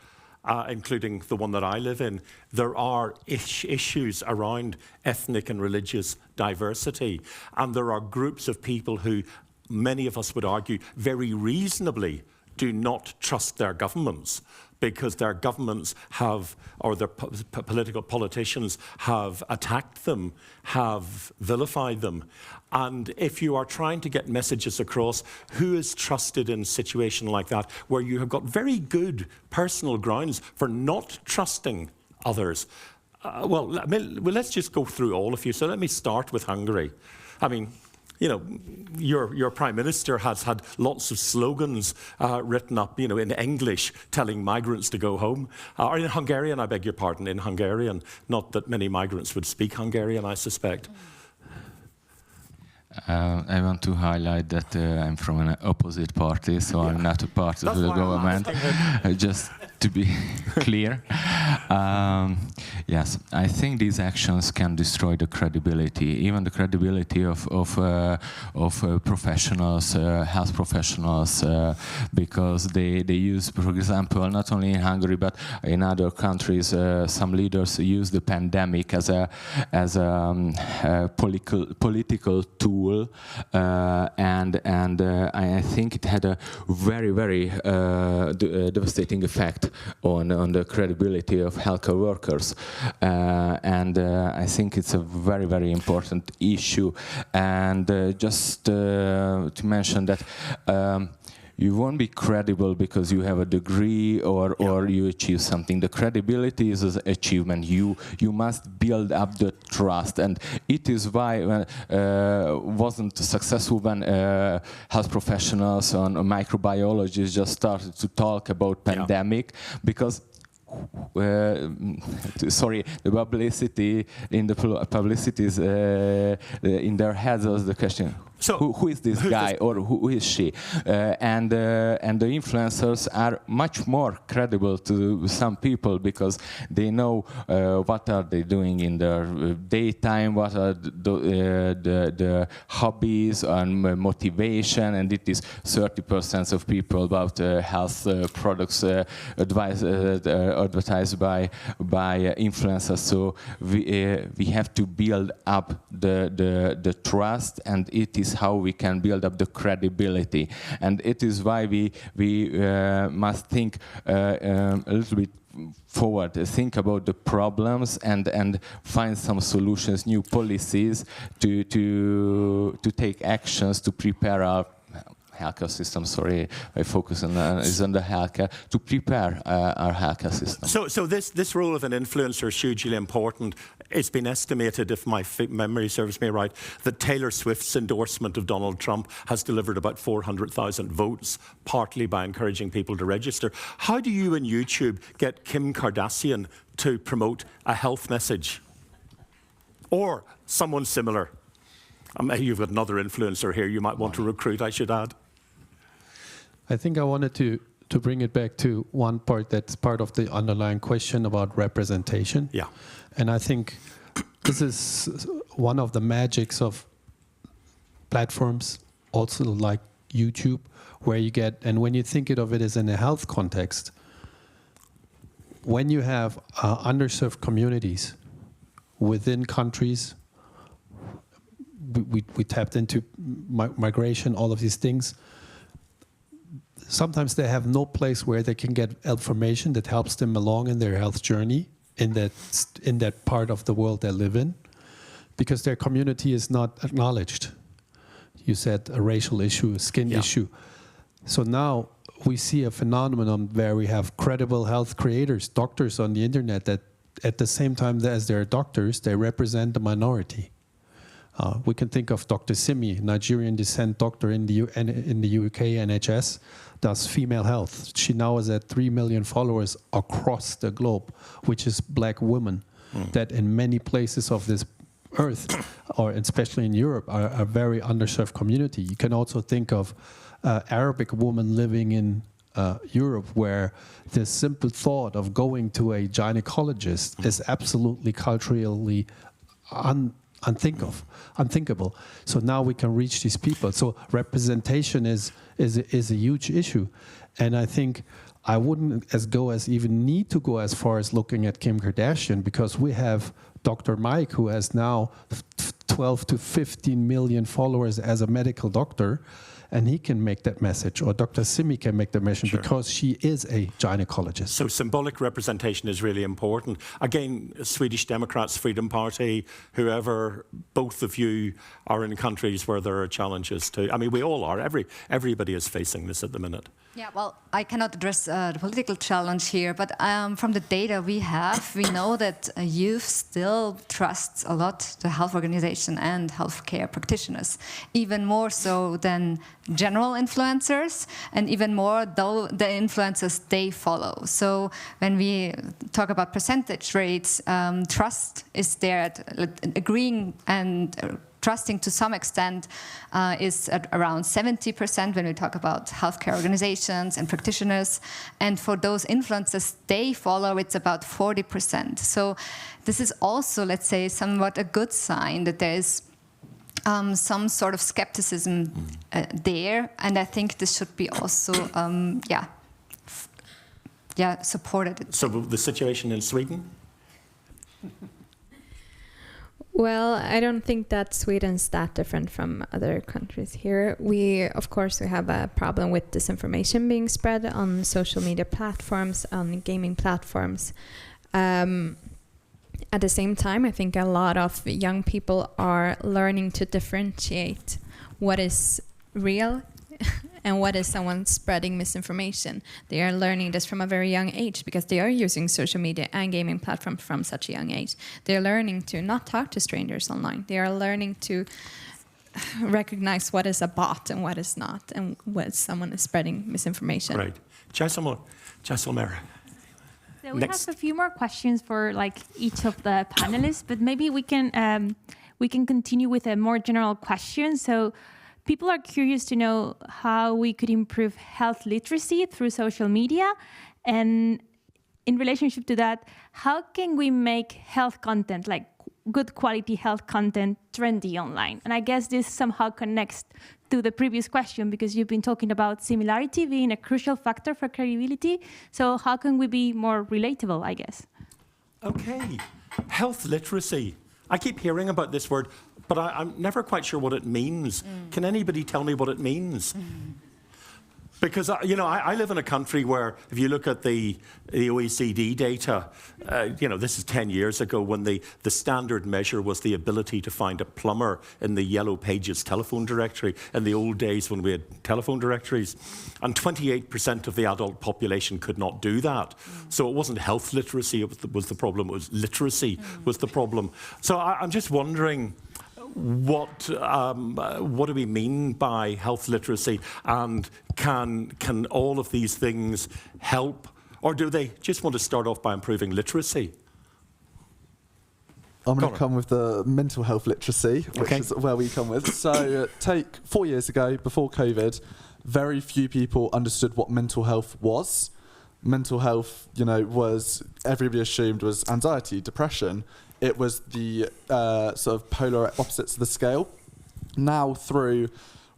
including the one that I live in, there are issues around ethnic and religious diversity. And there are groups of people who, many of us would argue, very reasonably do not trust their governments, because their governments have, or their political politicians have attacked them, have vilified them. And if you are trying to get messages across, who is trusted in a situation like that, where you have got very good personal grounds for not trusting others? Well, let's just go through all of you. So let me start with Hungary. I mean, you know, your Prime Minister has had lots of slogans written up, you know, in English telling migrants to go home. Or in Hungarian, I beg your pardon, in Hungarian. Not that many migrants would speak Hungarian, I suspect. I want to highlight that I'm from an opposite party, so I'm not a part of the government. Just to be clear. Yes, I think these actions can destroy the credibility, even the credibility of professionals, health professionals, because they use, for example, not only in Hungary but in other countries, some leaders use the pandemic as a political tool, and I think it had a very devastating effect on the credibility of healthcare workers, and I think it's a very important issue. And just to mention that you won't be credible because you have a degree or you achieve something. The credibility is an achievement. You must build up the trust, and it is why wasn't successful when health professionals and microbiologists just started to talk about pandemic, because sorry, the publicity in the publicities in their heads was the question: so who is this guy or who is she? And the influencers are much more credible to some people because they know what are they doing in their daytime, what are the hobbies and motivation, and it is 30% of people about health products advertised by influencers. So we have to build up the trust, and it is how we can build up the credibility. And it is why we must think a little bit forward, think about the problems and find some solutions, new policies to take actions to prepare our healthcare system. Sorry, I focus on is on the healthcare, to prepare our healthcare system. So this role of an influencer is hugely important. It's been estimated, if my memory serves me right, that Taylor Swift's endorsement of Donald Trump has delivered about 400,000 votes, partly by encouraging people to register. How do you and YouTube get Kim Kardashian to promote a health message? Or someone similar? You've got another influencer here you might want to recruit, I should add. I think I wanted to bring it back to one part that's part of the underlying question about representation. Yeah. And I think this is one of the magics of platforms, also like YouTube, where you get, and when you think of it as in a health context, when you have underserved communities within countries, we tapped into migration, all of these things. Sometimes they have no place where they can get information that helps them along in their health journey in that part of the world they live in, because their community is not acknowledged. You said a racial issue, a skin issue. So now we see a phenomenon where we have credible health creators, doctors on the internet, that at the same time as they're doctors, they represent the minority. We can think of Dr. Simi, Nigerian descent doctor in the UK NHS, does female health. She now is at 3 million followers across the globe, which is black women that in many places of this earth, or especially in Europe, are a very underserved community. You can also think of Arabic women living in Europe, where the simple thought of going to a gynecologist is absolutely culturally unthinkable. So now we can reach these people. So representation is a huge issue, and I think I wouldn't even need to go as far as looking at Kim Kardashian, because we have Dr. Mike, who has now 12 to 15 million followers as a medical doctor, and he can make that message, or Dr. Simi can make that message, because she is a gynecologist. So symbolic representation is really important. Again, Swedish Democrats, Freedom Party, whoever, both of you are in countries where there are challenges too. I mean, we all are. Everybody is facing this at the minute. Yeah, well, I cannot address the political challenge here, but from the data we have, we know that youth still trusts a lot the health organization and healthcare practitioners, even more so than general influencers, and even more though the influencers they follow. So when we talk about percentage rates, trust is there at agreeing and trusting to some extent is at around 70% when we talk about healthcare organizations and practitioners. And for those influencers they follow, it's about 40%. So this is also, let's say, somewhat a good sign that there is some sort of skepticism there. And I think this should be also, supported. So the situation in Sweden? Well, I don't think that Sweden's that different from other countries here. Of course, we have a problem with disinformation being spread on social media platforms, on gaming platforms. At the same time, I think a lot of young people are learning to differentiate what is real and what is someone spreading misinformation. They are learning this from a very young age because they are using social media and gaming platforms from such a young age. They're learning to not talk to strangers online. They are learning to recognize what is a bot and what is not, and what someone is spreading misinformation. Right. Jaisalmer. So we have a few more questions for each of the panelists, but maybe we can continue with a more general question. So people are curious to know how we could improve health literacy through social media, and in relationship to that, how can we make health content, like good quality health content, trendy online? And I guess this somehow connects to the previous question, because you've been talking about similarity being a crucial factor for credibility. So how can we be more relatable, I guess? Okay, health literacy. I keep hearing about this word, but I'm never quite sure what it means. Can anybody tell me what it means? Because, I live in a country where, if you look at the OECD data, this is 10 years ago when the standard measure was the ability to find a plumber in the Yellow Pages telephone directory in the old days when we had telephone directories. And 28% of the adult population could not do that. So it wasn't health literacy was the problem, it was literacy was the problem. So I'm just wondering, what do we mean by health literacy, and can all of these things help, or do they just want to start off by improving literacy? I'm going to come with the mental health literacy, which is where we come with. So take 4 years ago, before COVID, very few people understood what mental health was. Mental health, was, everybody assumed was anxiety, depression. It was the sort of polar opposites of the scale. Now, through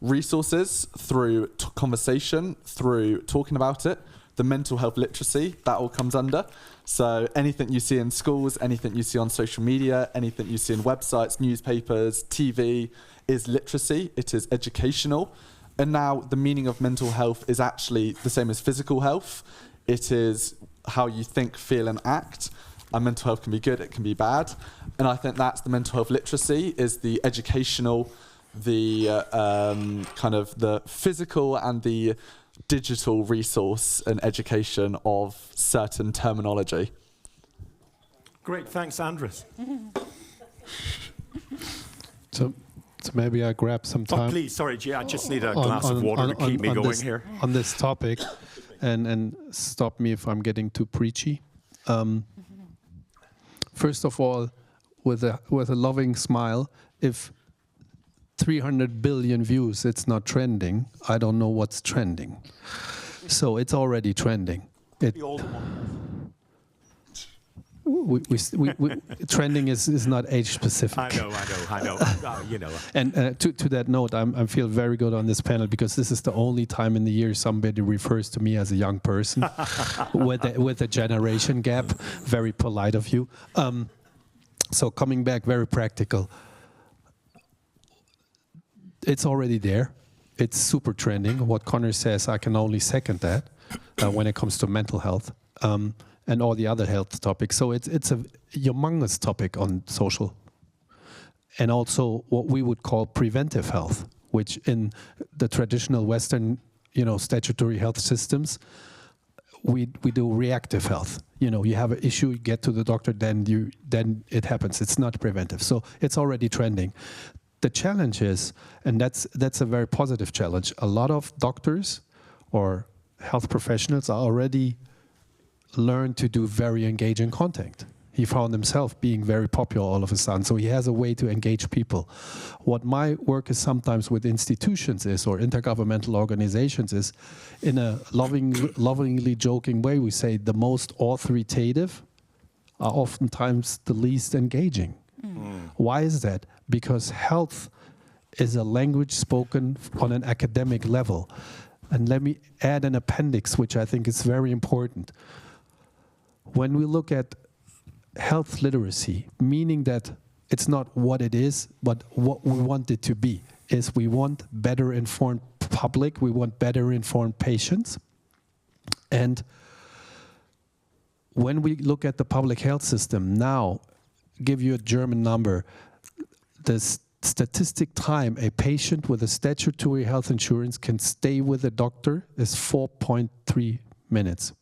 resources, through conversation, through talking about it, the mental health literacy, that all comes under. So anything you see in schools, anything you see on social media, anything you see in websites, newspapers, TV, is literacy. It is educational. And now the meaning of mental health is actually the same as physical health. It is how you think, feel, and act. And mental health can be good, it can be bad. And I think that's the mental health literacy, is the educational, the kind of the physical and the digital resource and education of certain terminology. Great, thanks, András. So maybe I grab some time. Oh, please, sorry, G, I just need a glass of water to keep me going here. On this topic, and stop me if I'm getting too preachy. First of all, with a loving smile, if 300 billion views, it's not trending, I don't know what's trending. So it's already trending. trending is not age specific. I know. You know. And to that note, I feel very good on this panel because this is the only time in the year somebody refers to me as a young person with a generation gap. Very polite of you. So coming back, very practical. It's already there. It's super trending. What Conor says, I can only second that when it comes to mental health. And all the other health topics. So it's a humongous topic on social. And also what we would call preventive health, which in the traditional Western, statutory health systems, we do reactive health. You have an issue, you get to the doctor, then it happens. It's not preventive. So it's already trending. The challenge is, and that's a very positive challenge, a lot of doctors or health professionals are already learned to do very engaging content. He found himself being very popular all of a sudden, so he has a way to engage people. What my work is sometimes with institutions is, or intergovernmental organizations is, in a lovingly joking way, we say the most authoritative are oftentimes the least engaging. Why is that? Because health is a language spoken on an academic level. And let me add an appendix, which I think is very important. When we look at health literacy, meaning that it's not what it is, but what we want it to be, is we want better informed public, we want better informed patients. And when we look at the public health system now, give you a German number, the statistic time a patient with a statutory health insurance can stay with a doctor is 4.3 minutes.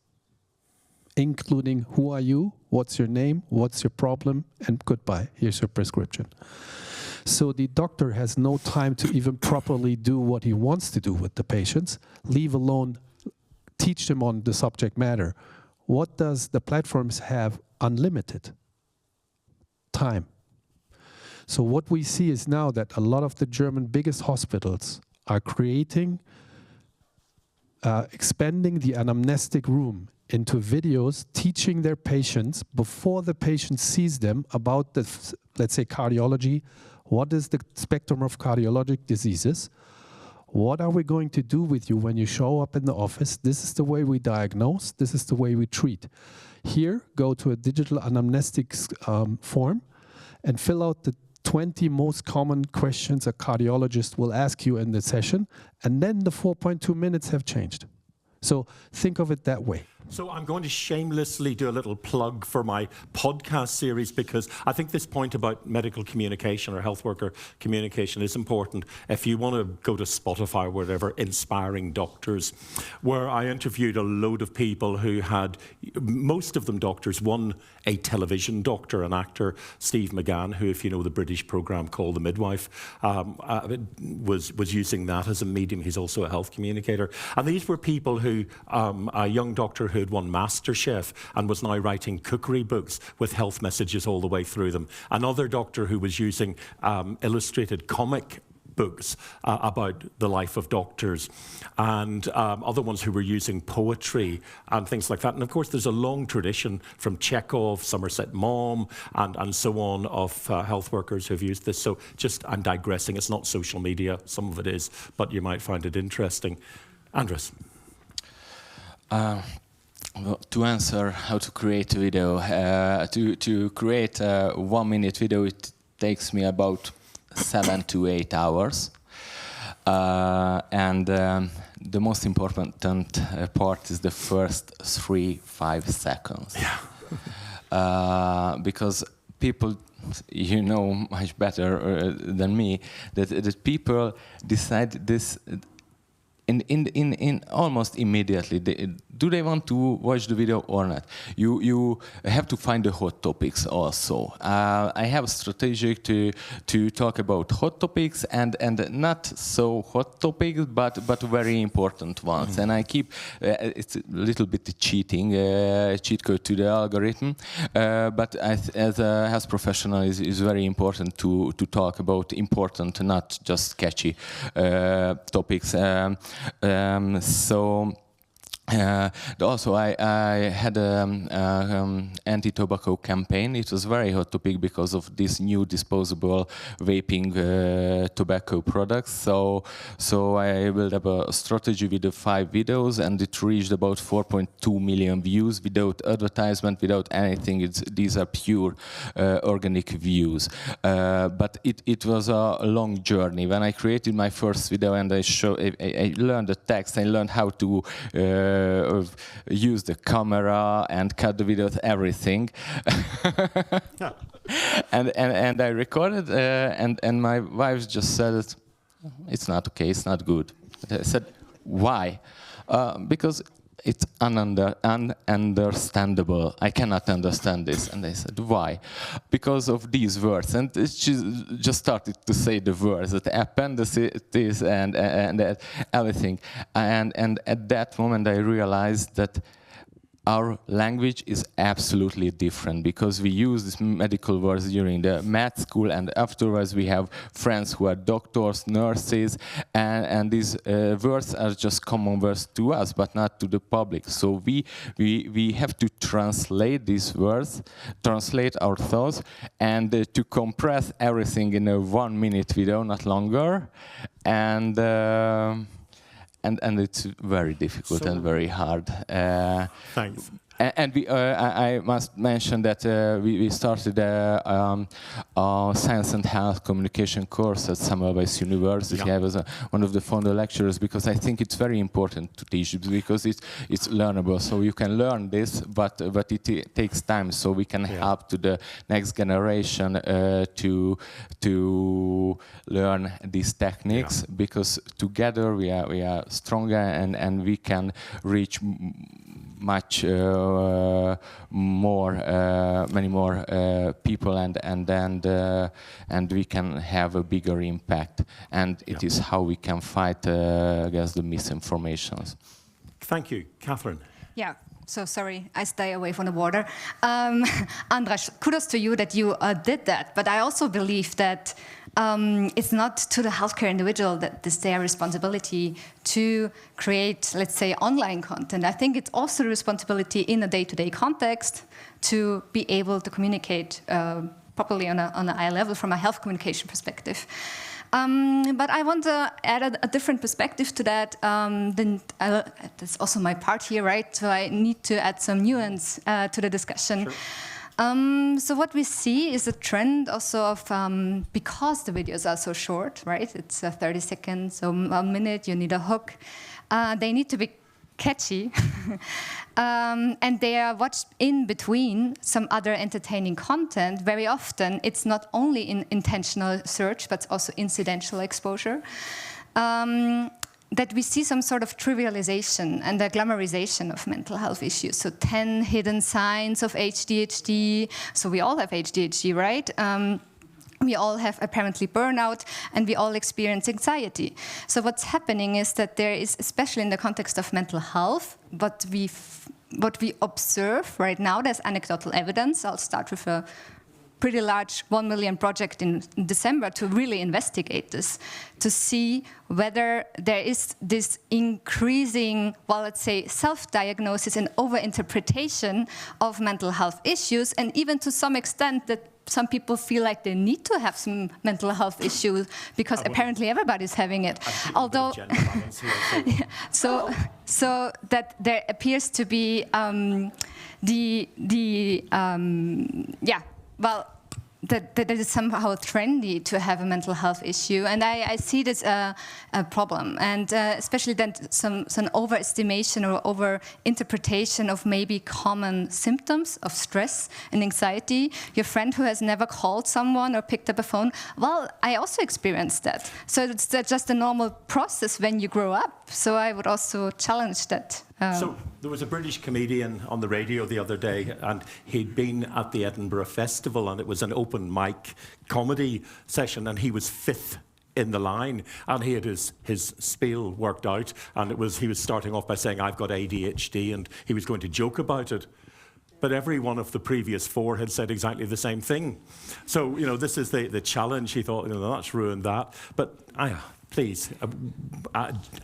Including who are you, what's your name, what's your problem, and goodbye, here's your prescription. So the doctor has no time to even properly do what he wants to do with the patients, leave alone teach them on the subject matter. What does the platforms have? Unlimited time. So what we see is now that a lot of the German biggest hospitals are creating, expanding the anamnestic room into videos, teaching their patients before the patient sees them about the, let's say, cardiology. What is the spectrum of cardiologic diseases? What are we going to do with you when you show up in the office? This is the way we diagnose. This is the way we treat. Here, go to a digital anamnestic form and fill out the 20 most common questions a cardiologist will ask you in the session, and then the 4.2 minutes have changed. So think of it that way. So I'm going to shamelessly do a little plug for my podcast series, because I think this point about medical communication or health worker communication is important. If you want to go to Spotify or whatever, Inspiring Doctors, where I interviewed a load of people who had, most of them doctors, one a television doctor, an actor, Steve McGann, who, if you know the British programme called The Midwife, was using that as a medium. He's also a health communicator. And these were people who, a young doctor who had won MasterChef and was now writing cookery books with health messages all the way through them. Another doctor who was using illustrated comic books about the life of doctors, and other ones who were using poetry and things like that. And of course, there's a long tradition from Chekhov, Somerset Maugham, and so on, of health workers who've used this. So just, I'm digressing. It's not social media. Some of it is, but you might find it interesting. András. Well, to answer how to create a video, to create a 1 minute video, it takes me about 7 to 8 hours. And the most important part is the first 3-5 seconds. Yeah. Because people, you know much better than me, that people decide this in almost immediately. Do they want to watch the video or not? You have to find the hot topics also. I have a strategy to talk about hot topics and not so hot topics, but very important ones. And I keep it's a little bit cheating, cheat code to the algorithm. But as a health professional, is very important to talk about important, not just catchy topics. So Also, I had an anti-tobacco campaign. It was very hot topic because of this new disposable vaping tobacco products. So I built up a strategy with the 5 videos, and it reached about 4.2 million views without advertisement, without anything. These are pure organic views. But it was a long journey. When I created my first video and I learned the text, I learned how to use the camera and cut the video, everything. and I recorded, and my wife just said, it's not okay, it's not good. I said, why? Because it's ununderstandable. I cannot understand this. And I said, why? Because of these words. And she just started to say the words, the appendices and everything. And at that moment I realized that our language is absolutely different, because we use these medical words during the med school, and afterwards we have friends who are doctors, nurses, and these words are just common words to us, but not to the public. So we have to translate these words, translate our thoughts, and to compress everything in a 1-minute video, not longer, and it's very difficult and very hard. Thanks. And I must mention that we started a science and health communication course at Semmelweis University. Yeah. I was one of the founder lecturers, because I think it's very important to teach, because it's learnable. So you can learn this, but it takes time. So we can help to the next generation to learn these techniques, because together we are stronger, and we can reach much many more people, and we can have a bigger impact. And it is how we can fight against the misinformations. Thank you, Kathrin. Yeah. So sorry, I stay away from the water. András, kudos to you that you did that. But I also believe that it's not to the healthcare individual that it's their responsibility to create, let's say, online content. I think it's also the responsibility in a day-to-day context to be able to communicate properly on a high level from a health communication perspective. But I want to add a different perspective to that. That's also my part here, right? So I need to add some nuance to the discussion. Sure. So what we see is a trend also of, because the videos are so short, right? It's 30 seconds, so 1 minute, you need a hook. They need to be catchy, and they are watched in between some other entertaining content. Very often, it's not only in intentional search, but also incidental exposure. That we see some sort of trivialization and a glamorization of mental health issues. So 10 hidden signs of ADHD. So we all have ADHD, right? We all have apparently burnout, and we all experience anxiety. So what's happening is that there is, especially in the context of mental health, what we observe right now, there's anecdotal evidence. I'll start with a pretty large 1 million project in December to really investigate this, to see whether there is this increasing, well, let's say, self-diagnosis and over-interpretation of mental health issues, and even to some extent that some people feel like they need to have some mental health issues because apparently everybody's having it. Although, so that there appears to be that it is somehow trendy to have a mental health issue, and I see this a problem, and especially then some overestimation or over-interpretation of maybe common symptoms of stress and anxiety. Your friend who has never called someone or picked up a phone, well, I also experienced that. So it's just a normal process when you grow up. So I would also challenge that. So there was a British comedian on the radio the other day, and he'd been at the Edinburgh Festival, and it was an open mic comedy session, and he was 5th in the line, and he had his spiel worked out, and he was starting off by saying, I've got ADHD, and he was going to joke about it. But every one of the previous 4 had said exactly the same thing. So, this is the challenge. He thought, that's ruined that. But please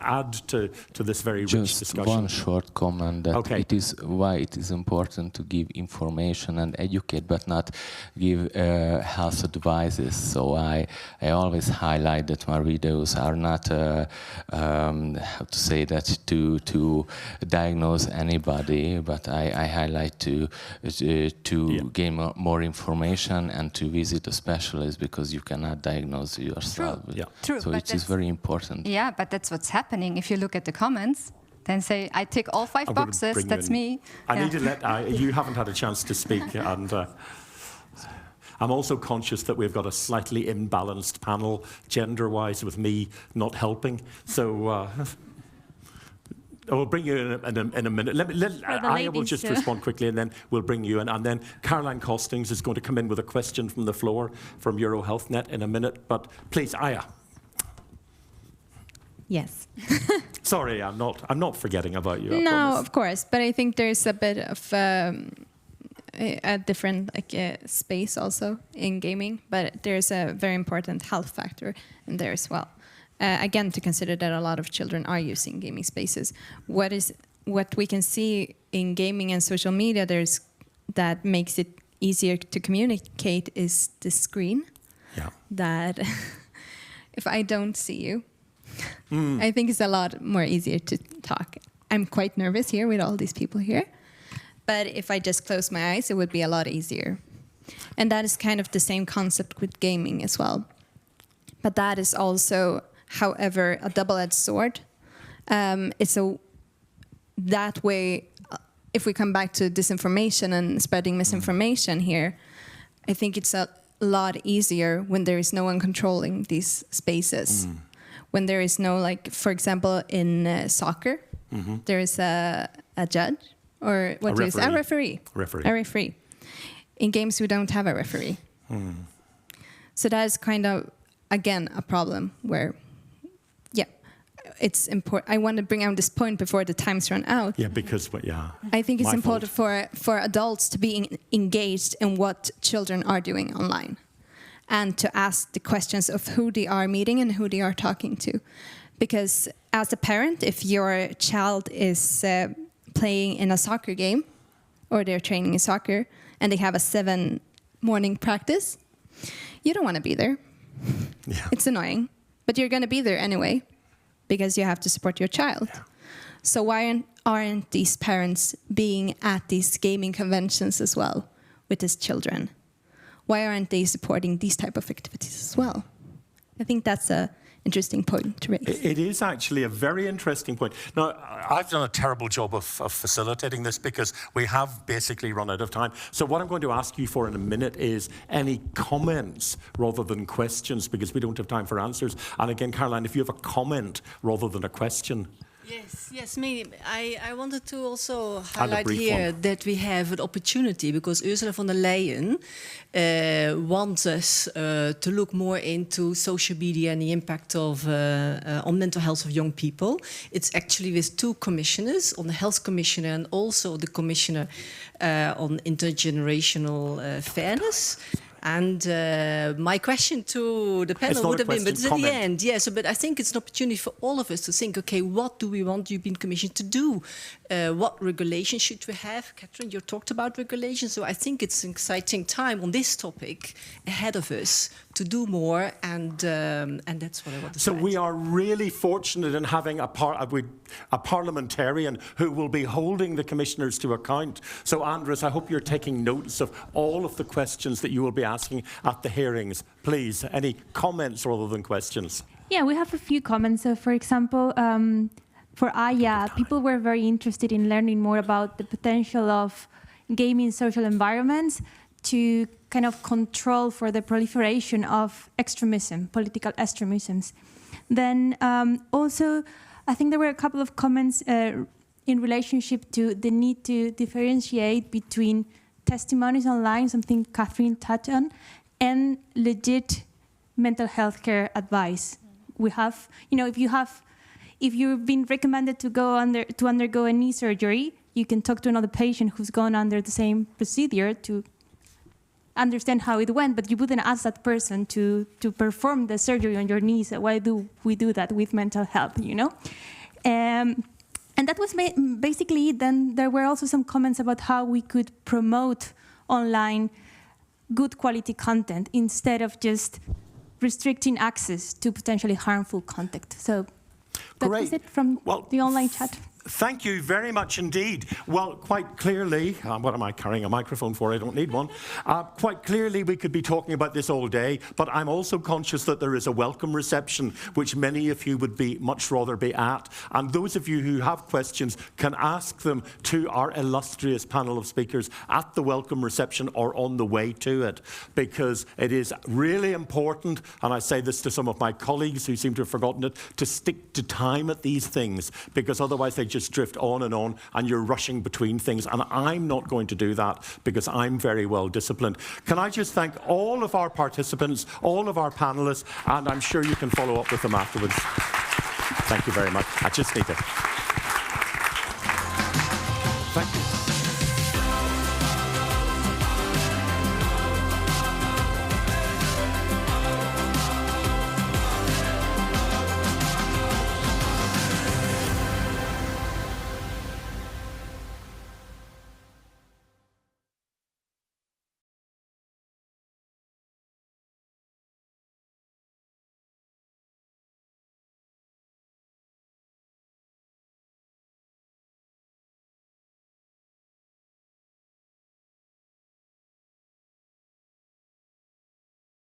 add to this very rich discussion. Just one short comment that it is why it is important to give information and educate, but not give health advices. So I always highlight that my videos are not how to say that to diagnose anybody, but I highlight to gain more information and to visit a specialist, because you cannot diagnose yourself. True. So it is very important. Yeah, but that's what's happening. If you look at the comments, then say, I tick all 5 boxes, that's me. I need to you haven't had a chance to speak, and I'm also conscious that we've got a slightly imbalanced panel, gender-wise, with me not helping. So we'll bring you in a minute. I will just respond quickly, and then we'll bring you in. And then Caroline Costings is going to come in with a question from the floor from EuroHealthNet in a minute. But please, Aya. Yes. Sorry, I'm not forgetting about you. No, of course, but I think there's a bit of a different space also in gaming, but there's a very important health factor in there as well. Again, to consider that a lot of children are using gaming spaces. What we can see in gaming and social media, that makes it easier to communicate is the screen. Yeah. That if I don't see you, I think it's a lot more easier to talk. I'm quite nervous here with all these people here, but if I just close my eyes, it would be a lot easier. And that is kind of the same concept with gaming as well. But that is also, however, a double-edged sword. That way, if we come back to disinformation and spreading misinformation here, I think it's a lot easier when there is no one controlling these spaces. When there is no, like, for example, in soccer, there is a judge, or what is a referee. A referee. In games, we don't have a referee. So that is kind of, again, a problem where, it's important. I want to bring out this point before the times run out. Yeah, because, I think it's important for adults to be engaged in what children are doing online, and to ask the questions of who they are meeting and who they are talking to. Because as a parent, if your child is playing in a soccer game, or they're training in soccer, and they have a 7 morning practice, you don't want to be there. Yeah. It's annoying, but you're going to be there anyway, because you have to support your child. Yeah. So why aren't these parents being at these gaming conventions as well with these children? Why aren't they supporting these type of activities as well? I think that's a interesting point to raise. It is actually a very interesting point. Now, I've done a terrible job of facilitating this because we have basically run out of time. So what I'm going to ask you for in a minute is any comments rather than questions, because we don't have time for answers. And again, Caroline, if you have a comment rather than a question. Yes, me. I wanted to also highlight here that we have an opportunity, because Ursula von der Leyen wants us to look more into social media and the impact of on mental health of young people. It's actually with 2 commissioners, on the health commissioner and also the commissioner on intergenerational fairness. And my question to the panel would have been, but it's at the end, but I think it's an opportunity for all of us to think, okay, what do we want the European Commission to do? What regulation should we have? Kathrin, you talked about regulation, so I think it's an exciting time on this topic ahead of us to do more, and that's what I want to say. So we are really fortunate in having a parliamentarian who will be holding the commissioners to account. So András, I hope you're taking notes of all of the questions that you will be asking at the hearings. Please, any comments rather than questions? Yeah, we have a few comments. So, for example, for Aya, people were very interested in learning more about the potential of gaming social environments to kind of control for the proliferation of extremism, political extremisms. Then also, I think there were a couple of comments in relationship to the need to differentiate between testimonies online, something Kathrin touched on, and legit mental health care advice. We have, if you've been recommended to undergo a knee surgery, you can talk to another patient who's gone under the same procedure to understand how it went, but you wouldn't ask that person to perform the surgery on your knees. Why do we do that with mental health, you know? And that was basically, then there were also some comments about how we could promote online good quality content instead of just restricting access to potentially harmful content. So that was it from the online chat. Thank you very much indeed. Well, quite clearly, what am I carrying a microphone for? I don't need one. Quite clearly, we could be talking about this all day, but I'm also conscious that there is a welcome reception, which many of you would be much rather be at. And those of you who have questions can ask them to our illustrious panel of speakers at the welcome reception or on the way to it, because it is really important, and I say this to some of my colleagues who seem to have forgotten it, to stick to time at these things, because otherwise they just drift on, and you're rushing between things. And I'm not going to do that because I'm very well disciplined. Can I just thank all of our participants, all of our panelists, and I'm sure you can follow up with them afterwards. Thank you very much. I just need to. Thank you.